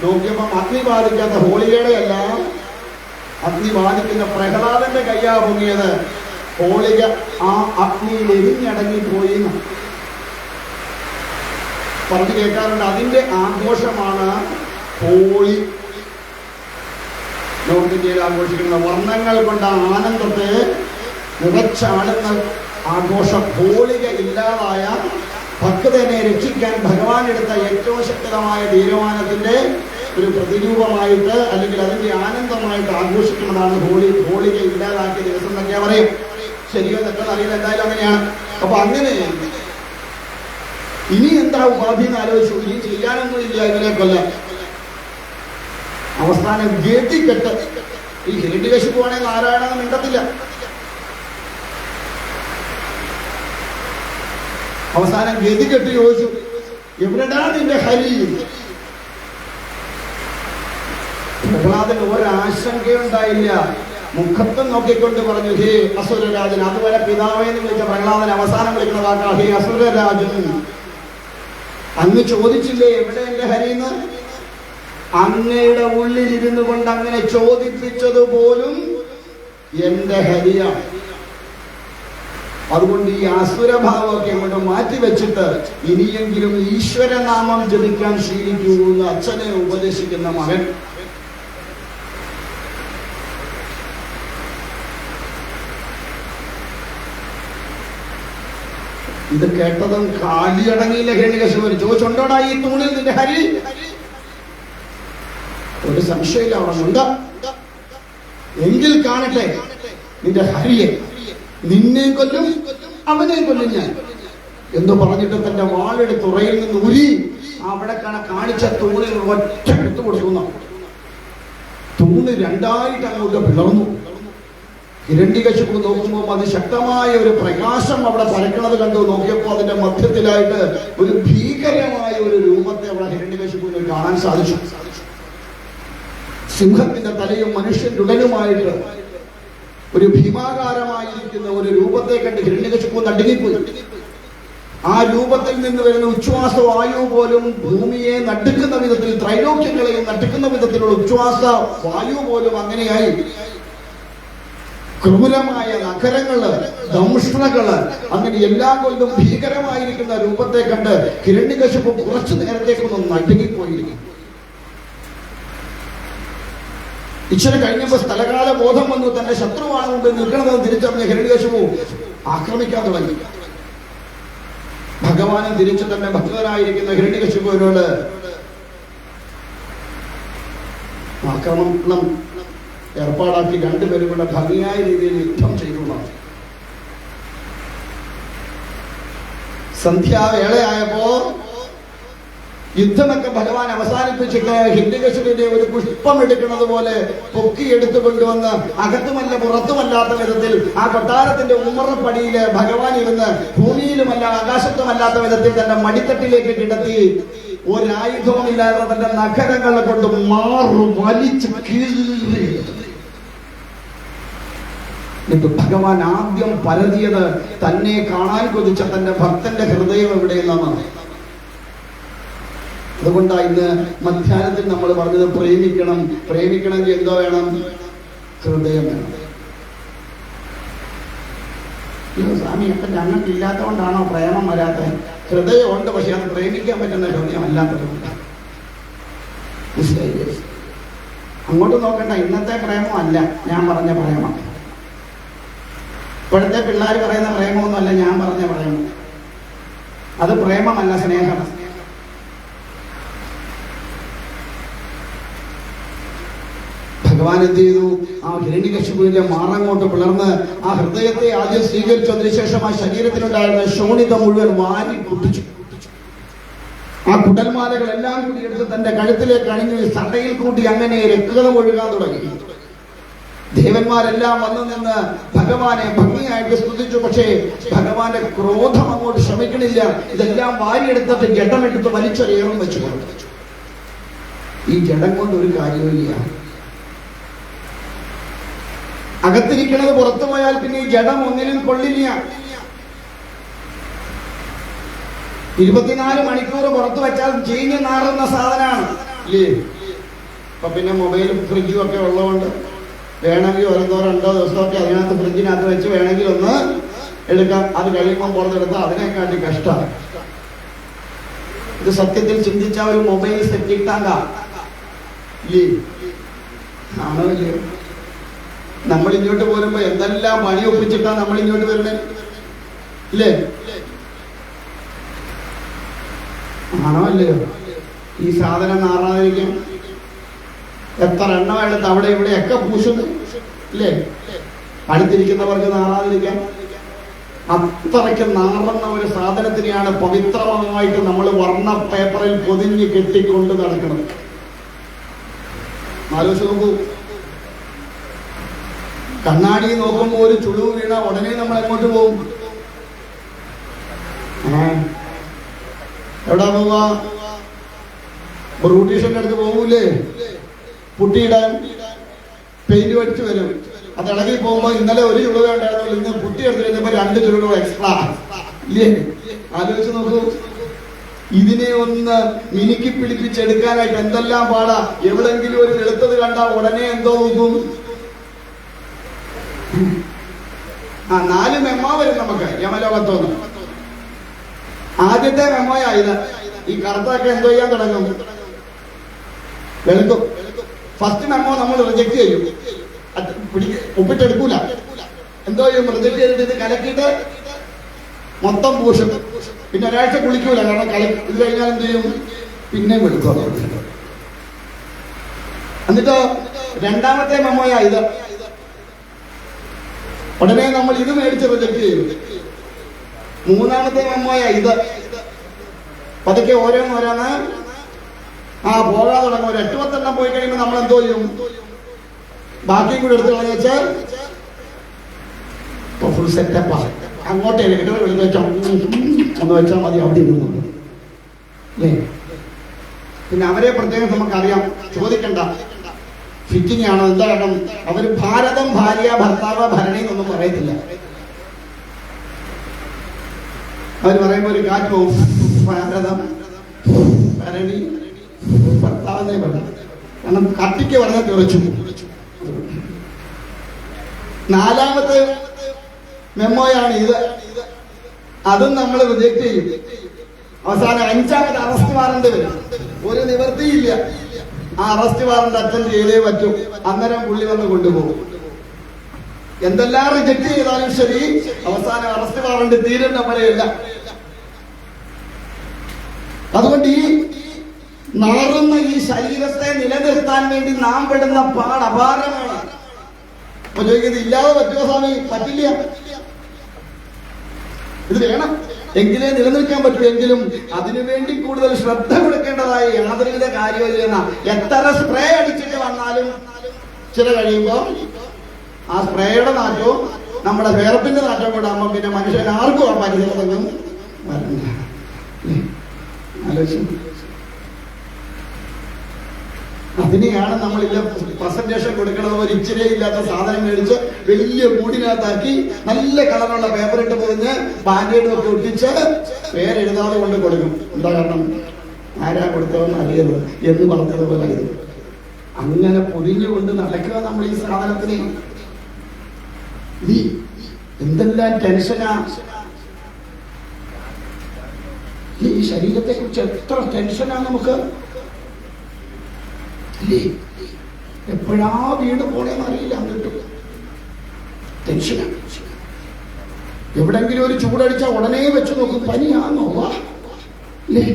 നോക്കിയപ്പം അഗ്നി ബാധിക്കാത്ത ഹോളികയുടെ അല്ല, അഗ്നി ബാധിക്കുന്ന പ്രഹ്ലാദന്റെ കയ്യാ പൊങ്ങിയത്. ഹോളിക ആ അഗ്നിയിൽ എരിഞ്ഞടങ്ങിപ്പോയി പറഞ്ഞു കേൾക്കാറുണ്ട്. അതിന്റെ ആഘോഷമാണ് ഹോളി. നോർത്ത് ഇന്ത്യയിൽ ആഘോഷിക്കുന്ന വർണ്ണങ്ങൾ കൊണ്ട് ആനന്ദത്തെ നിറച്ചാടുന്ന ആഘോഷം. ഹോളിക ഇല്ലാതായ ഭക്തനെ രക്ഷിക്കാൻ ഭഗവാൻ എടുത്ത ഏറ്റവും ശക്തമായ തീരുമാനത്തിന്റെ ഒരു പ്രതിരൂപമായിട്ട്, അല്ലെങ്കിൽ അതിന്റെ ആനന്ദമായിട്ട് ആഘോഷിക്കുന്നതാണ് ഹോളി. ഹോളിക ഇല്ലാതാക്കിയ ദിവസം എന്നൊക്കെയാ പറയും. ശരിയോ തെറ്റോ അറിയില്ല, എന്തായാലും അങ്ങനെയാണ്. അപ്പൊ അങ്ങനെ ഇനി എന്താ ഉപാധി എന്ന് ആലോചിച്ചു. ഇനി ചെയ്യാനൊന്നും ഇല്ല ഇവരെ കൊല്ലാൻ. അവസാനം ഗതികെട്ട് ഈ ഹിരണ്യകശിപുവാണെങ്കിൽ നാരായണന് മിണ്ടത്തില്ല. അവസാനം ഗതികെട്ട് ചോദിച്ചു, എവിടെയാണ് നിന്റെ ഹരി? പ്രഹ്ലാദന് ഒരാശങ്കയുണ്ടായില്ല. മുഖത്തും നോക്കിക്കൊണ്ട് പറഞ്ഞു, ഹേ അസുരരാജൻ. അതുവരെ പിതാവേന്ന് വിളിച്ച പ്രഹ്ലാദൻ അവസാനം വിളിക്കുന്ന വാക്കാ ഹേ അസുരരാജൻ. അങ്ങ് ചോദിച്ചില്ലേ എവിടെ എന്റെ ഹരിന്ന്? അങ്ങയുടെ ഉള്ളിലിരുന്നു കൊണ്ട് അങ്ങനെ ചോദിപ്പിച്ചതുപോലും എന്റെ ഹരിയാണ്. അതുകൊണ്ട് ഈ അസുരഭാവമൊക്കെ കൊണ്ട് മാറ്റിവെച്ചിട്ട് ഇനിയെങ്കിലും ഈശ്വരനാമം ജപിക്കാൻ ശീലിക്കൂ എന്ന് അച്ഛനെ ഉപദേശിക്കുന്ന മകൻ. ഇത് കേട്ടതും കാലിയടങ്ങിയില്ല ഹിരണ്യകശിപു. ചോദിച്ചുണ്ടോടാ ഈ തൂണിൽ നിന്റെ ഹരി? ഒരു സംശയമില്ല, അവിടെ ഉണ്ട്. എങ്കിൽ കാണട്ടെ നിന്റെ ഹരിയെ. നിന്നെ കൊല്ലും അവനെ കൊല്ലും ഞാൻ എന്ന് പറഞ്ഞിട്ട് തന്റെ വാളെടുത്ത് ഉറയിൽ നിന്ന് ഉരി അവിടെ കാണിച്ച തൂണിൽ ഒറ്റ എടുത്തു കൊടുക്കുന്നു. തൂണ് രണ്ടായിട്ട് അങ്ങോട്ട് പിളർന്നു. ഹിരണ്യകശിപു നോക്കുമ്പോൾ അതിശക്തമായ ഒരു പ്രകാശം അവിടെ പരക്കണത് കണ്ടു. നോക്കിയപ്പോൾ അതിന്റെ മധ്യത്തിലായിട്ട് ഒരു ഭീകരമായ ഒരു രൂപത്തെ അവിടെ ഹിരണ്യകശിപുവിനെ കാണാൻ സാധിച്ചു. സിംഹത്തിന്റെ തലയും മനുഷ്യന്റെ ഉടലുമായിട്ട് ഒരു ഭീമാകാരമായിരിക്കുന്ന ഒരു രൂപത്തെ കണ്ട് ഹിരണ്യകശിപു നടുങ്ങിപ്പോയി. ആ രൂപത്തിൽ നിന്ന് വരുന്ന ഉച്ഛ്വാസ വായു പോലും ഭൂമിയെ നടുക്കുന്ന വിധത്തിൽ, ത്രൈലോക്യങ്ങളെയും നടുക്കുന്ന വിധത്തിലുള്ള ഉച്ഛ്വാസ വായു പോലും അങ്ങനെയായി. ക്രൂരമായ നഖരങ്ങള്, ദംഷ്ട്രകള്, അങ്ങനെ എല്ലാം കൊണ്ടും ഭീകരമായിരിക്കുന്ന രൂപത്തെ കണ്ട് ഹിരണ്യകശിപു കുറച്ചു നേരത്തേക്കൊന്നും നടുങ്ങിപ്പോയിരിക്കും. ഇച്ചിരി കഴിഞ്ഞപ്പോ സ്ഥലകാല ബോധം വന്നു. തന്റെ ശത്രുവാണ് മുമ്പ് നിൽക്കണമെന്ന് തിരിച്ചറിഞ്ഞ ഹിരണ്യകശിപു ആക്രമിക്കാൻ തുടങ്ങി. ഭഗവാനും തിരിച്ചു തന്നെ ഭക്തനായിരിക്കുന്ന ഹിരണ്യകശിപുവിനോട് ആക്രമണം ഏർപ്പാടാക്കി രണ്ടുപേരും കൂടെ ഭംഗിയായ രീതിയിൽ യുദ്ധം ചെയ്തുള്ളതാണ്. സന്ധ്യാവേളയായപ്പോ യുദ്ധമൊക്കെ ഭഗവാൻ അവസാനിപ്പിച്ചിട്ട് ഹിരണ്യകശിപുവിന്റെ ഒരു പുഷ്പം എടുക്കുന്നത് പോലെ പൊക്കിയെടുത്തു കൊണ്ടുവന്ന് അകത്തുമല്ല പുറത്തുമല്ലാത്ത വിധത്തിൽ ആ കൊട്ടാരത്തിന്റെ ഉമ്മറപ്പടിയില് ഭഗവാൻ ഇരുന്ന് ഭൂമിയിലുമല്ല ആകാശത്തുമല്ലാത്ത വിധത്തിൽ തന്റെ മടിത്തട്ടിലേക്ക് കിടത്തി ഒരായുധവുമില്ലാതെ തന്റെ നഖരങ്ങളെ കൊണ്ട് മാറു വലിച്ചു കീറി. ഭഗവാൻ ആദ്യം പരതിയത് തന്നെ കാണാൻ കൊതിച്ച തന്റെ ഭക്തന്റെ ഹൃദയം എവിടെയെന്നാണ്. അതുകൊണ്ടാണ് ഇന്ന് മധ്യാഹ്നത്തിൽ നമ്മൾ പറഞ്ഞത് പ്രേമിക്കണമെങ്കിൽ എന്തോ വേണം? ഹൃദയം വേണം. സ്വാമി അപ്പൊ ഞങ്ങൾക്ക് ഇല്ലാത്തതുകൊണ്ടാണോ പ്രേമം വരാത്തത്? ഹൃദയമുണ്ട്, പക്ഷെ അത് പ്രേമിക്കാൻ പറ്റുന്ന ഹൃദയം അല്ലാത്തതുകൊണ്ട്. മനസ്സിലായില്ലേ? അങ്ങോട്ട് നോക്കണ്ട, ഇന്നത്തെ പ്രേമമല്ല ഞാൻ പറഞ്ഞ പ്രേമം. ഇപ്പോഴത്തെ പിള്ളേർ പറയുന്ന പ്രേമമൊന്നുമല്ല ഞാൻ പറഞ്ഞ പ്രേമം. അത് പ്രേമമല്ല, സ്നേഹം. ഭഗവാൻ എന്ത് ചെയ്തു? ആ ഹിരണ്യകശിപുവിന്റെ മാറങ്ങോട്ട് പിളർന്ന് ആ ഹൃദയത്തെ ആദ്യം സ്വീകരിച്ചു. അതിനുശേഷം ആ ശരീരത്തിലുണ്ടായിരുന്ന ശോണിത മുഴുവൻ വാരി പൊട്ടിച്ചു. ആ കുടൽമാലകളെല്ലാം കൂടി എടുത്ത് തന്റെ കഴുത്തിലേക്ക് അണിഞ്ഞു സടയിൽ കൂട്ടി അങ്ങനെ രക്തം ഒഴുകാൻ തുടങ്ങി. ദേവന്മാരെല്ലാം വന്നു നിന്ന് ഭഗവാനെ ഭംഗിയായിട്ട് സ്തുതിച്ചു. പക്ഷേ ഭഗവാന്റെ ക്രോധം അങ്ങോട്ട് ശ്രമിക്കണില്ല. ഇതെല്ലാം വാരിയെടുത്തിട്ട് ജഡമെടുത്ത് വലിച്ചൊരേറും വെച്ചു കൊടുത്തു. ഈ ജഡം കൊണ്ട് ഒരു കാര്യമില്ല. അകത്തിരിക്കുന്നത് പുറത്തു പോയാൽ പിന്നെ ഈ ജഡം ഒന്നിനും കൊള്ളില്ല. 24 മണിക്കൂർ പുറത്തു വെച്ചാൽ ചീഞ്ഞു നാറുന്ന സാധനമാണ് ഇല്ലേ? അപ്പൊ പിന്നെ മൊബൈലും ഫ്രിഡ്ജും ഒക്കെ ഉള്ളതുകൊണ്ട് വേണമെങ്കിൽ 1-2 ദിവസമൊക്കെ അതിനകത്ത് ഫ്രിഡ്ജിനകത്ത് വെച്ച് വേണമെങ്കിൽ ഒന്ന് എടുക്കാം. അത് കഴിയുമ്പോൾ പുറത്തെടുത്താൽ അതിനെക്കാട്ടി കഷ്ടമാണ്. ഇത് സത്യത്തിൽ ചിന്തിച്ച ഒരു മൊബൈൽ സെറ്റ് ഇട്ടാങ്ക ഇല്ലേ? ആണോ ഇല്ലയോ? നമ്മൾ ഇങ്ങോട്ട് പോരുമ്പോ എന്തെല്ലാം പണി ഒപ്പിച്ചിട്ടാണ് നമ്മൾ ഇങ്ങോട്ട് വരുന്നത് ഇല്ലേ? ആണോ അല്ലയോ? ഈ സാധനം നാറാതിരിക്കും എത്ര എണ്ണം എടുത്ത് അവിടെ ഇവിടെയൊക്കെ പൂശുന്നു ഇല്ലേ? അടുത്തിരിക്കുന്നവർക്ക് നാറാതിരിക്കാൻ അത്രയ്ക്ക് നാറുന്ന ഒരു സാധനത്തിനെയാണ് പവിത്രമായിട്ട് നമ്മൾ വർണ്ണ പേപ്പറിൽ പൊതിഞ്ഞ് കെട്ടിക്കൊണ്ട് നടക്കണം. ആലോചിച്ച് നോക്കൂ. കണ്ണാടി നോക്കുമ്പോൾ ഒരു ചുളിവ് വീണ ഉടനെ നമ്മൾ എങ്ങോട്ട് പോകും? എവിടെ പോവാ? ബ്യൂട്ടീഷ്യന്റെ അടുത്ത് പോകൂലേ? പുട്ടിയിടാൻ പെയിന്റ് പഠിച്ചു വരും. അത് ഇളകി പോകുമ്പോ ഇന്നലെ ഒരു ചുളിവ് ഉണ്ടായിരുന്നു, ഇന്ന് പുട്ടി എടുത്ത് കഴിഞ്ഞപ്പോ 2 ചുളിവ് എക്സ്ട്രാ ഇല്ലേ? ആലോചിച്ച് നോക്കൂ. ഇതിനെ ഒന്ന് മിനുക്കി പിടിപ്പിച്ചെടുക്കാനായിട്ട് എന്തെല്ലാം പാടാ. എവിടെങ്കിലും ഒരു വെളുത്തത് കണ്ടാൽ ഉടനെ എന്തോ നോക്കും. 4 മെമ്മോ വരും നമുക്ക് യമലോകത്തോന്ന്. ആദ്യത്തെ മെമ്മോയാ ഇത്. ഈ കറുത്തൊക്കെ എന്തോ ചെയ്യാൻ തുടങ്ങും? വെളുക്കും. ഫസ്റ്റ് മെമ്മോ നമ്മൾ റിജക്ട് ചെയ്യും, ഒപ്പിട്ടെടുക്കൂല. എന്തോ ചെയ്യും? റിജക്ട് ചെയ്തിട്ട് ഇത് കലക്കിയിട്ട് മൊത്തം പൂശും. പിന്നെ ഒരാഴ്ച കുളിക്കൂല, കാരണം ഇത് കഴിഞ്ഞാൽ എന്ത് ചെയ്യും? പിന്നെ വെളുക്കും. എന്നിട്ടോ രണ്ടാമത്തെ മെമ്മോയാ ഇത്. ഉടനെ നമ്മൾ ഇത് മേടിച്ച് റിജക്ട് ചെയ്യും. മൂന്നാമത്തെ മെമ്മോയാ ഇത്. പതുക്കെ ഓരോന്നോരോന്ന് പോകാൻ തുടങ്ങും. ഒരു 8-10 പോയി കഴിയുമ്പോൾ നമ്മൾ എന്തോ ചെയ്യും? ബാക്കിയും കൂടെ എടുത്ത് കളഞ്ഞു വെച്ചാൽ ഫുൾ സെറ്റപ്പാ. അങ്ങോട്ടേ എടുത്ത് വെച്ചാൽ ഒന്ന് വെച്ചാൽ മതി, അവിടെ ഇരുന്നു അല്ലേ? പിന്നെ അവരെ പ്രത്യേകം നമുക്കറിയാം, ചോദിക്കണ്ട. ഫിറ്റിംഗ് ആണോ എന്താ? കാരണം അവര് ഭാരതം, ഭാര്യ, ഭർത്താവ്, ഭരണി എന്നൊന്നും പറയത്തില്ല. അവർ പറയുമ്പോ ഒരു കാറ്റ് പോവും. ഭാരതം, ഭരണി, ഭർത്താവെന്നേ പറയും. കാരണം കട്ടിക്ക് പറഞ്ഞാൽ തെറിച്ചു. നാലാമത്തെ മെമ്മോയാണ് ഇത്. അതും നമ്മൾ റിജക്ട് ചെയ്യും. അവസാനം അഞ്ചാമത് അറസ്റ്റ് വാറണ്ട് വരും. ഒരു നിവൃത്തിയില്ല, ആ അറസ്റ്റ് വാറണ്ട് അറ്റൻഡ് ചെയ്തേ പറ്റൂ. അന്നേരം പുള്ളി വന്ന് കൊണ്ടുപോകും. എന്തെല്ലാം റിജക്ട് ചെയ്താലും ശരി, അവസാനം അറസ്റ്റ് വാറണ്ട് തീരുന്ന പോലെയല്ല. അതുകൊണ്ട് ഈ നാറുന്ന ഈ ശരീരത്തെ നിലനിർത്താൻ വേണ്ടി നാം പെടുന്ന പാട് അപാരമാണ്. അപ്പൊ ചോദിക്കുന്നത് ഇല്ലാതെ പറ്റുമോ സ്വാമി? പറ്റില്ല. ഇത് വേണം, എങ്കിലേ നിലനിൽക്കാൻ പറ്റൂ. എങ്കിലും അതിനുവേണ്ടി കൂടുതൽ ശ്രദ്ധ കൊടുക്കേണ്ടതായ യാതൊരുവിധ കാര്യമില്ല. എത്ര സ്പ്രേ അടിച്ചിട്ട് വന്നാലും ചില കഴിയുമ്പോ ആ സ്പ്രേയുടെ നാറ്റവും നമ്മുടെ വേർപ്പിന്റെ നാറ്റവും കൂടെ ആകുമ്പോ പിന്നെ മനുഷ്യൻ ആർക്കും ആ പരിസരത്തൊന്നും വരണ്ട. അതിനെയാണ് നമ്മളില്ല പ്രസന്റേഷൻ കൊടുക്കുന്നത്. ഒരു ഇച്ചിരി ഇല്ലാത്ത സാധനം മേടിച്ച് വലിയ മൂടിനകത്താക്കി നല്ല കളറുള്ള പേപ്പർ ഇട്ട് പൊതിഞ്ഞ് ബാൻഡേഡും ഒക്കെ ഒട്ടിച്ച് പേരെഴുതാതെ കൊണ്ട് കൊടുക്കും. എന്താ കാരണം? ആരാ കൊടുത്തതെന്ന് അറിയരുത് എന്ന് പറഞ്ഞതുപോലെ ഇത് അങ്ങനെ പൊതിഞ്ഞുകൊണ്ട് നടക്കുക നമ്മൾ ഈ സാധനത്തിന്. എന്തെല്ലാം ടെൻഷനാ ഈ ശരീരത്തെ കുറിച്ച്, എത്ര ടെൻഷനാ നമുക്ക്. എപ്പോഴാ വീട് പോണേന്ന് അറിയില്ല. എന്നിട്ട് ടെൻഷനാണ്. എവിടെങ്കിലും ഒരു ചൂടടിച്ചാൽ ഉടനെ വെച്ച് നോക്കും, പനിയാണോ അല്ലേ?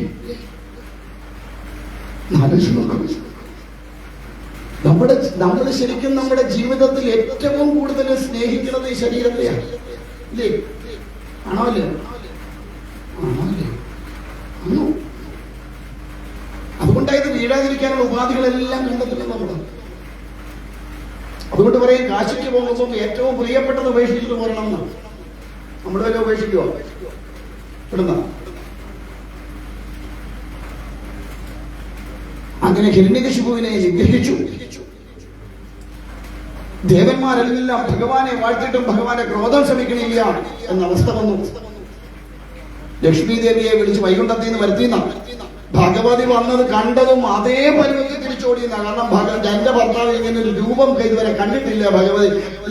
നമ്മൾ ശരിക്കും നമ്മുടെ ജീവിതത്തിൽ ഏറ്റവും കൂടുതൽ സ്നേഹിക്കുന്നത് ഈ ശരീരത്തെയാണ്. ഇല്ലേ? ആണോ അല്ലേ? ആണോ അല്ലേ? ആണോ? അതുകൊണ്ടായത് വീഴാതിരിക്കാനുള്ള ഉപാധികളെല്ലാം കണ്ടെത്തുന്നത് നമ്മൾ. അതുകൊണ്ട് പറയും, കാശിക്ക് പോകുമ്പോൾ ഏറ്റവും പ്രിയപ്പെട്ടത് ഉപേക്ഷിച്ചിട്ട് പോരണം എന്നാണ്. നമ്മുടെ വല്ല ഉപേക്ഷിക്കുവോ? ഇടുന്ന അങ്ങനെ ഹിരണ്യകശിപുവിനെ നിഗ്രഹിച്ചു. ദേവന്മാരെല്ലാം ഭഗവാനെ വാഴ്ത്തിയിട്ടും ഭഗവാനെ ക്രോധം ശമിക്കണില്ല എന്ന അവസ്ഥ വന്നു. ലക്ഷ്മി ദേവിയെ വിളിച്ച് വൈകുണ്ഠത്തിൽ നിന്ന് വരുത്തിയെന്ന ഭഗവതി വന്നത് കണ്ടതും അതേ പരുവത്തിൽ തിരിച്ചോടിയെന്ന. കാരണം എന്റെ ഭർത്താവ് ഇങ്ങനെ ഒരു രൂപം ഇതുവരെ കണ്ടിട്ടില്ല. ഭഗവതി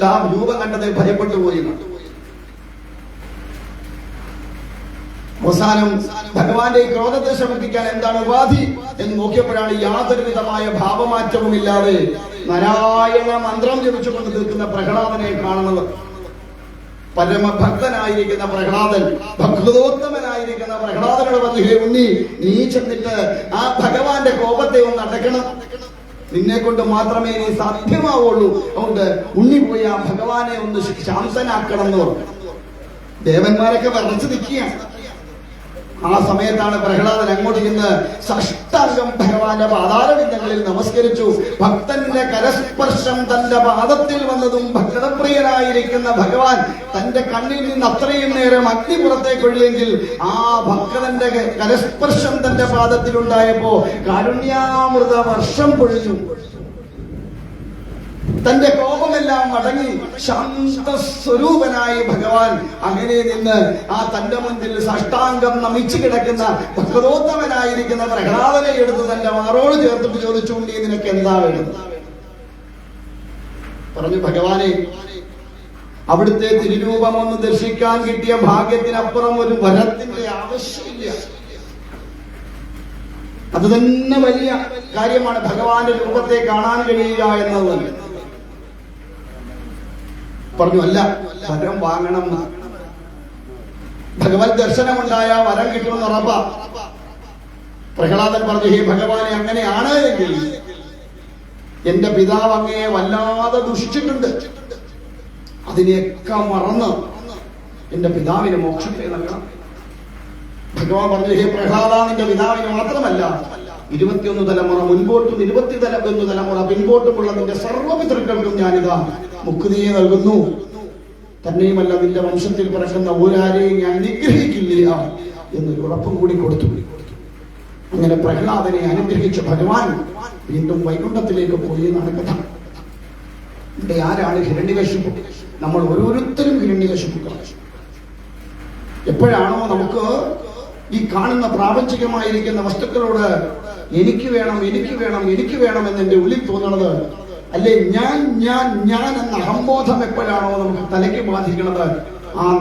ആ രൂപം കണ്ടത് ഭയപ്പെട്ടു പോയി. അവസാനം ഭഗവാന്റെ ക്രോധത്തെ ശമിപ്പിക്കാൻ എന്താണ് ഉപാധി എന്ന് നോക്കിയപ്പോഴാണ് യാതൊരു വിധമായ ഭാവമാറ്റവും ഇല്ലാതെ നാരായണ മന്ത്രം ജപിച്ചുകൊണ്ട് നിൽക്കുന്ന പ്രഹ്ലാദനെ കാണുന്നത്. പരമഭക്തനായിരിക്കുന്ന പ്രഹ്ലാദൻ, ഭക്തോത്തമനായിരിക്കുന്ന പ്രഹ്ലാദനോട് പറഞ്ഞു, ഹേ ഉണ്ണി, നീ ചെന്നിട്ട് ആ ഭഗവാന്റെ കോപത്തെ ഒന്ന് അടക്കണം. നിന്നെ കൊണ്ട് മാത്രമേ നീ സാധ്യമാവുള്ളൂ. അതുകൊണ്ട് ഉണ്ണി പോയി ആ ഭഗവാനെ ഒന്ന് ശാന്തനാക്കണം എന്ന് പറഞ്ഞു. ദേവന്മാരൊക്കെ വരച്ചു നിൽക്കുകയാണ്. ആ സമയത്താണ് പ്രഹ്ലാദൻ അങ്ങോട്ട് ചെന്ന് സാഷ്ടാംഗം ഭഗവാന്റെ പാതാരവിന്ദങ്ങളിൽ നമസ്കരിച്ചു. ഭക്തന്റെ കരസ്പർശം തന്റെ പാദത്തിൽ വന്നതും ഭക്തപ്രിയനായിരിക്കുന്ന ഭഗവാൻ തന്റെ കണ്ണിൽ നിന്ന് അത്രയും നേരം അഗ്നി പുറത്തേക്കൊഴിയെങ്കിൽ ആ ഭക്തന്റെ കരസ്പർശം തന്റെ പാദത്തിലുണ്ടായപ്പോ കാരുണ്യാമൃത വർഷം പൊഴിഞ്ഞു. തന്റെ കോപമെല്ലാം അടങ്ങി ശാന്തസ്വരൂപനായി ഭഗവാൻ അങ്ങനെ നിന്ന് ആ തന്റെ മുൻപിൽ സാഷ്ടാംഗം നമിച്ചു കിടക്കുന്ന ഭഗവതോത്തമനായിരിക്കുന്ന പ്രഹ്ലാദനെ എടുത്ത് തന്റെ മാറോട് ചേർത്തിട്ട് ചോദിച്ചു, ഉണ്ണി നിനക്ക് എന്താ വേണ്ടത്? പറഞ്ഞു, ഭഗവാനെ, അവിടുത്തെ തിരുരൂപം ഒന്ന് ദർശിക്കാൻ കിട്ടിയ ഭാഗ്യത്തിനപ്പുറം ഒരു വരത്തിന്റെ ആവശ്യമില്ല. അത് തന്നെ വലിയ കാര്യമാണ്, ഭഗവാന്റെ രൂപത്തെ കാണാൻ കഴിയുക എന്നത്. പറഞ്ഞു, അല്ല, വരം വാങ്ങണം. ഭഗവത് ദർശനമുണ്ടായ വരം കിട്ടുമെന്ന് ഉറപ്പാ. പ്രഹ്ലാദൻ പറഞ്ഞു, ഹേ ഭഗവാനെ, അങ്ങനെയാണ് എങ്കിൽ എന്റെ പിതാവ് അങ്ങയെ വല്ലാതെ ദുഷിച്ചിട്ടുണ്ട്. അതിനെയൊക്കെ മറന്ന് എന്റെ പിതാവിന് മോക്ഷത്തെ നൽകണം. ഭഗവാൻ പറഞ്ഞു, ഹേ പ്രഹ്ലാദ, നിന്റെ പിതാവിന് മാത്രമല്ല 21 തലമുറ മുൻപോട്ടും 21 തലമുറ പിൻപോട്ടുമുള്ള നിന്റെ സർവ്വപിതൃക്കൾക്കും ഞാനിതാ മുക്തിയെ നൽകുന്നു. തന്നെയുമല്ല, നിന്റെ വംശത്തിൽ പിറക്കുന്ന ഒരാരെയും ഞാൻ നിഗ്രഹിക്കില്ല എന്നൊരു ഉറപ്പും കൂടി കൊടുത്തു. അങ്ങനെ പ്രഹ്ലാദനെ അനുഗ്രഹിച്ച ഭഗവാൻ വീണ്ടും വൈകുണ്ഠത്തിലേക്ക് പോയി എന്നാണ് കഥ. ഇവിടെ ആരാണ് ഹിരണ്യകശിപു? നമ്മൾ ഓരോരുത്തരും ഹിരണ്യകശിപുക്കളാണ്. എപ്പോഴാണോ നമുക്ക് ഈ കാണുന്ന പ്രാപഞ്ചികമായിരിക്കുന്ന വസ്തുക്കളോട് എനിക്ക് വേണം, എനിക്ക് വേണം, എനിക്ക് വേണം എന്ന് എന്റെ ഉള്ളിൽ തോന്നുന്നത്, അല്ലെ ഞാൻ ഞാൻ ഞാൻ എന്ന അഹംബോധം എപ്പോഴാണോ നമുക്ക് തലയ്ക്ക് ബാധിക്കുന്നത്,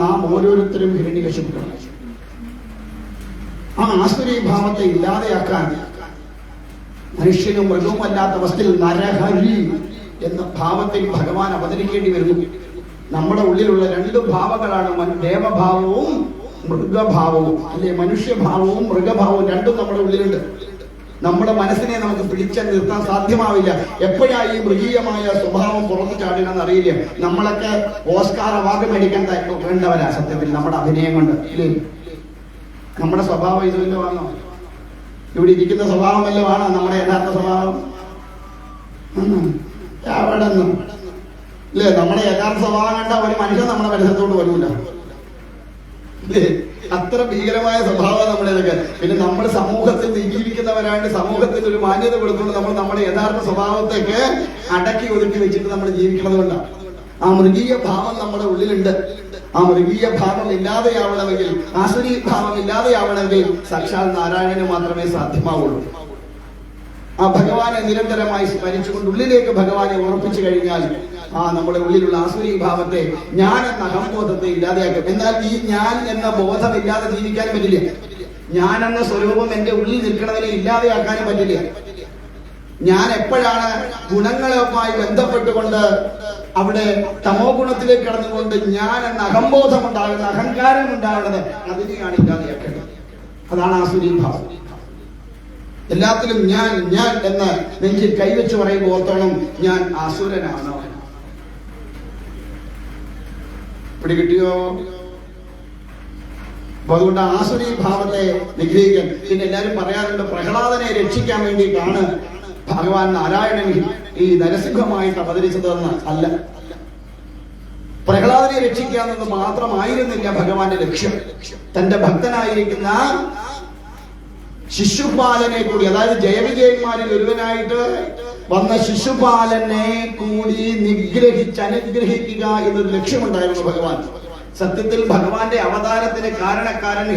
നാം ഓരോരുത്തരും ഹിരണ്യകശിപുക്കളാണ്. ആസുരി ഭാവത്തെ ഇല്ലാതെയാക്കാൻ മനുഷ്യനും മൃഗവും അല്ലാത്ത അവസ്ഥയിൽ നരഹരി എന്ന ഭാവത്തിൽ ഭഗവാൻ അവതരിക്കേണ്ടി വരുന്നു. നമ്മുടെ ഉള്ളിലുള്ള രണ്ട് ഭാവങ്ങളാണ് ദേവഭാവവും മൃഗഭാവവും, അല്ലെ മനുഷ്യഭാവവും മൃഗഭാവവും രണ്ടും നമ്മുടെ ഉള്ളിലുണ്ട്. നമ്മുടെ മനസ്സിനെ നമുക്ക് പിടിച്ചു നിർത്താൻ സാധ്യമാവില്ല. എപ്പോഴാ ഈ മൃഗീയമായ സ്വഭാവം പുറത്തു ചാടുകയെന്ന് അറിയില്ല. നമ്മളൊക്കെ ഓസ്കാർ അവാർഡ് മേടിക്കാൻ വേണ്ടവരാ സത്യത്തിൽ, നമ്മുടെ അഭിനയം കൊണ്ട്. ഇല്ലേ, നമ്മുടെ സ്വഭാവം ഇതുവല്ലോ ആണോ? ഇവിടെ ഇരിക്കുന്ന സ്വഭാവം വല്ലോ ആണോ നമ്മുടെ യഥാർത്ഥ സ്വഭാവം? അവിടെ ഇല്ലേ, നമ്മുടെ യഥാർത്ഥ സ്വഭാവം കണ്ട ഒരു മനുഷ്യൻ നമ്മുടെ പരിസരത്തോട് വരൂല. അത്ര ഭീകരമായ സ്വഭാവം നമ്മുടേതൊക്കെ. പിന്നെ നമ്മൾ സമൂഹത്തിൽ ജീവിക്കുന്നവരായിട്ട് സമൂഹത്തിന് ഒരു മാന്യത കൊടുത്തുകൊണ്ട് നമ്മൾ നമ്മുടെ യഥാർത്ഥ സ്വഭാവത്തേക്ക് അടക്കി ഒതുക്കി വെച്ചിട്ട് നമ്മൾ ജീവിക്കുന്നത് കൊണ്ടാണ്. ആ മൃഗീയ ഭാവം നമ്മുടെ ഉള്ളിലുണ്ട്. ആ മൃഗീയ ഭാവം ഇല്ലാതെയാവണമെങ്കിൽ, ആസുരി ഭാവം ഇല്ലാതെയാവണമെങ്കിൽ സാക്ഷാൽ നാരായണന് മാത്രമേ സാധ്യമാവുള്ളൂ. ആ ഭഗവാനെ നിരന്തരമായി സ്മരിച്ചുകൊണ്ട് ഉള്ളിലേക്ക് ഭഗവാനെ ഉറപ്പിച്ചു കഴിഞ്ഞാൽ നമ്മുടെ ഉള്ളിലുള്ള ആസുരി ഭാവത്തെ, ഞാൻ എന്ന അഹംബോധത്തെ ഇല്ലാതെയാക്കും. എന്നാൽ ഈ ഞാൻ എന്ന ബോധം ഇല്ലാതെ ജീവിക്കാൻ പറ്റില്ല. ഞാൻ എന്ന സ്വരൂപം എന്റെ ഉള്ളിൽ നിൽക്കണതിനെ ഇല്ലാതെയാക്കാനും പറ്റില്ല. ഞാൻ എപ്പോഴാണ് ഗുണങ്ങളുമായി ബന്ധപ്പെട്ടുകൊണ്ട് അവിടെ തമോ ഗുണത്തിലേക്ക് കടന്നുകൊണ്ട് ഞാൻ എന്ന അഹംബോധം ഉണ്ടാകുന്നത്, അഹങ്കാരം ഉണ്ടാകുന്നത്, അതിനെയാണ് ഇല്ലാതെയാക്കേണ്ടത്. അതാണ് ആസുരി ഭാവം. എല്ലാത്തിലും ഞാൻ ഞാൻ എന്ന് നെഞ്ചിൽ കൈവച്ച് പറയുമ്പോൾ ഓർത്തോണം, ഞാൻ അസുരനാണ്. പിടികിട്ടിയോ? അപ്പൊ അതുകൊണ്ട് ആസുരി ഭാവത്തെ നിഗ്രഹിക്കാൻ. പിന്നെ എല്ലാരും പറയാറുണ്ട്, പ്രഹ്ലാദനെ രക്ഷിക്കാൻ വേണ്ടിയിട്ടാണ് ഭഗവാൻ നാരായണൻ ഈ നരസിംഹമായിട്ട് അവതരിച്ചതെന്ന്. അല്ല, പ്രഹ്ലാദനെ രക്ഷിക്കാമെന്ന് മാത്രമായിരുന്നില്ല ഭഗവാന്റെ ലക്ഷ്യം. തന്റെ ഭക്തനായിരിക്കുന്ന ശിശുപാലനെ കൂടി, അതായത് ജയവിജയന്മാരിൽ ഒരുവനായിട്ട് വന്ന ശിശുപാലനെ കൂടി അനുഗ്രഹിക്കുക എന്നൊരു ലക്ഷ്യമുണ്ടായിരുന്നു ഭഗവാൻ. സത്യത്തിൽ ഭഗവാന്റെ അവതാരത്തിന് കാരണക്കാരൻ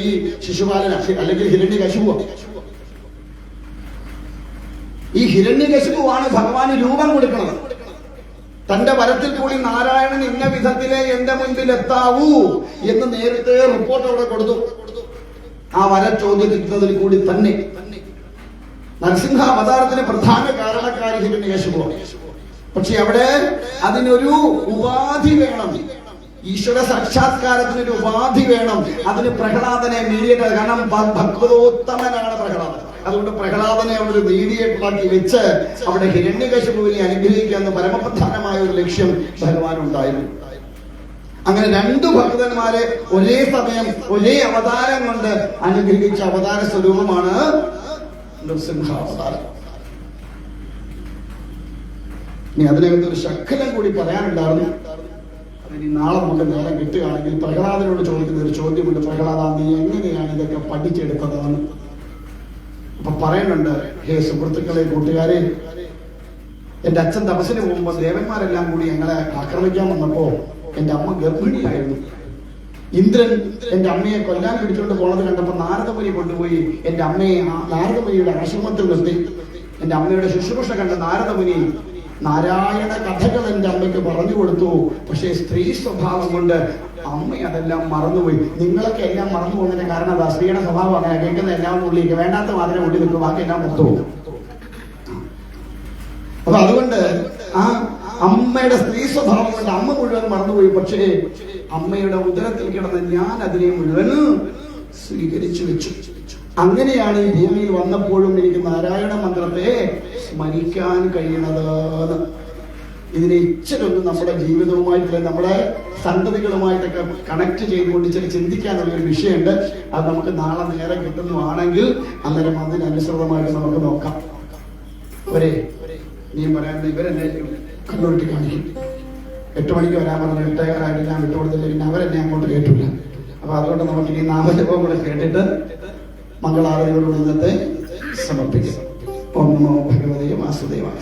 ഈ ശിശുപാലന, അല്ലെങ്കിൽ ഹിരണ്യകശിപു. ഈ ഹിരണ്യകശിപുവാണ് ഭഗവാന് രൂപം കൊടുക്കുന്നത്. തന്റെ വരത്തിൽ കൂടി നാരായണൻ ഇന്ന വിധത്തിലെ എന്റെ മുൻപിൽ എത്താവൂ എന്ന് നേരത്തെ റിപ്പോർട്ട് അവിടെ കൊടുത്തു. ആ വര ചോദ്യത്തിൽ കൂടി തന്നെ നരസിംഹ അവതാരത്തിന് പ്രധാന കാരണക്കാരി ഹിരണ്യകശിപു. പക്ഷെ അവിടെ അതിനൊരു ഉപാധി വേണം. ഈശ്വര സാക്ഷാത്കാരത്തിനൊരു ഉപാധി വേണം. അതിന് പ്രഹ്ലാദനെ മീഡിയേറ്റർ, കാരണം ഭക്തോത്തമനാണ് പ്രഹ്ലാദൻ. അതുകൊണ്ട് പ്രഹ്ലാദനെ അവിടെ ഒരു മീഡിയേറ്ററാക്കി വെച്ച് അവിടെ ഹിരണ്യകശിപുവിനെ അനുഗ്രഹിക്കുക എന്ന പരമപ്രധാനമായ ഒരു ലക്ഷ്യം ഭഗവാൻ ഉണ്ടായിരുന്നു. അങ്ങനെ രണ്ടു ഭക്തന്മാരെ ഒരേ സമയം ഒരേ അവതാരം കൊണ്ട് അനുഗ്രഹിച്ച അവതാര സ്വരൂപമാണ് നൃസിംഹാവതാരം. ഇനി അതിനകത്ത് ഒരു ശകലം കൂടി പറയാനുണ്ടായിരുന്നു. അതിനി നാളെ നമുക്ക് നേരം കിട്ടുകയാണെങ്കിൽ പ്രഹ്ലാദനോട് ചോദിക്കുന്ന ഒരു ചോദ്യമുണ്ട്. പ്രഹ്ലാദ, നീ എങ്ങനെയാണ് ഇതൊക്കെ പഠിച്ചെടുത്തതെന്ന്. അപ്പൊ പറയുന്നുണ്ട്, ഹേ സുഹൃത്തുക്കളെ, കൂട്ടുകാരെ, എന്റെ അച്ഛൻ തപസ്സിന് പോകുമ്പോ ദേവന്മാരെല്ലാം കൂടി ഞങ്ങളെ ആക്രമിക്കാൻ വന്നപ്പോ എന്റെ അമ്മ ഗർഭിണിയായിരുന്നു. ഇന്ദ്രൻ എന്റെ അമ്മയെ കൊല്ലാൻ പിടിച്ചുകൊണ്ട് പോണത് കണ്ടപ്പോ നാരദമുനി കൊണ്ടുപോയി എന്റെ അമ്മയെ നാരദമുനിയുടെ ആശ്രമത്തിൽ നിർത്തി. എന്റെ അമ്മയുടെ ശുശ്രൂഷ കണ്ട നാരദമുനി നാരായണ കഥകൾ എന്റെ അമ്മയ്ക്ക് പറഞ്ഞു കൊടുത്തു. പക്ഷേ സ്ത്രീ സ്വഭാവം കൊണ്ട് അമ്മ അതെല്ലാം മറന്നുപോയി. നിങ്ങളൊക്കെ എല്ലാം മറന്നു പോകുന്നതിന്റെ കാരണം അതാ, സ്ത്രീയുടെ സ്വഭാവം അങ്ങനെ. കേൾക്കുന്ന എല്ലാം ഉള്ളിലേക്ക് വേണ്ടാത്ത മാത്രമേ ഉള്ളി നിൽക്കും, ബാക്കി എല്ലാം പുറത്തു പോകും. അപ്പൊ അതുകൊണ്ട് ആ അമ്മയുടെ സ്ത്രീ സ്വഭാവം കൊണ്ട് അമ്മ മുഴുവൻ മറന്നുപോയി. പക്ഷേ അമ്മയുടെ ഉദരത്തിൽ കിടന്ന് ഞാൻ അതിനെ മുഴുവൻ സ്വീകരിച്ചു വെച്ചു. അങ്ങനെയാണ് ഈ ഭൂമിയിൽ വന്നപ്പോഴും എനിക്ക് നാരായണ മന്ത്രത്തെ സ്മരിക്കാൻ കഴിയണത്. ഇതിനെ ഇച്ചിരൊന്നും നമ്മുടെ ജീവിതവുമായിട്ട്, നമ്മുടെ സന്തതികളുമായിട്ടൊക്കെ കണക്ട് ചെയ്തുകൊണ്ട് ഇച്ചിരി ചിന്തിക്കാനുള്ള ഒരു വിഷയമുണ്ട്. അത് നമുക്ക് നാളെ നേരം കിട്ടുന്നതാണെങ്കിൽ അന്നേരം അതിനനുസൃതമായിട്ട് നമുക്ക് നോക്കാം. നീ പറയാൻ ഇവരെന്നെ കണ്ണുരുട്ടി കാണിക്കും. 8 മണിക്ക് വരാൻ പറഞ്ഞ 8:15 ഞാൻ വിട്ടുകൊടുത്തില്ല. പിന്നെ അവരെന്നെ അങ്ങോട്ട് കേട്ടില്ല. അപ്പൊ അതുകൊണ്ട് നമുക്ക് ഇനി നാമജപം കൂടെ കേട്ടിട്ട് മംഗളാരതിയോട് ഇന്നത്തെ സമർപ്പിക്കാം. ഓം നമോ ഭഗവതേ വാസുദേവായ.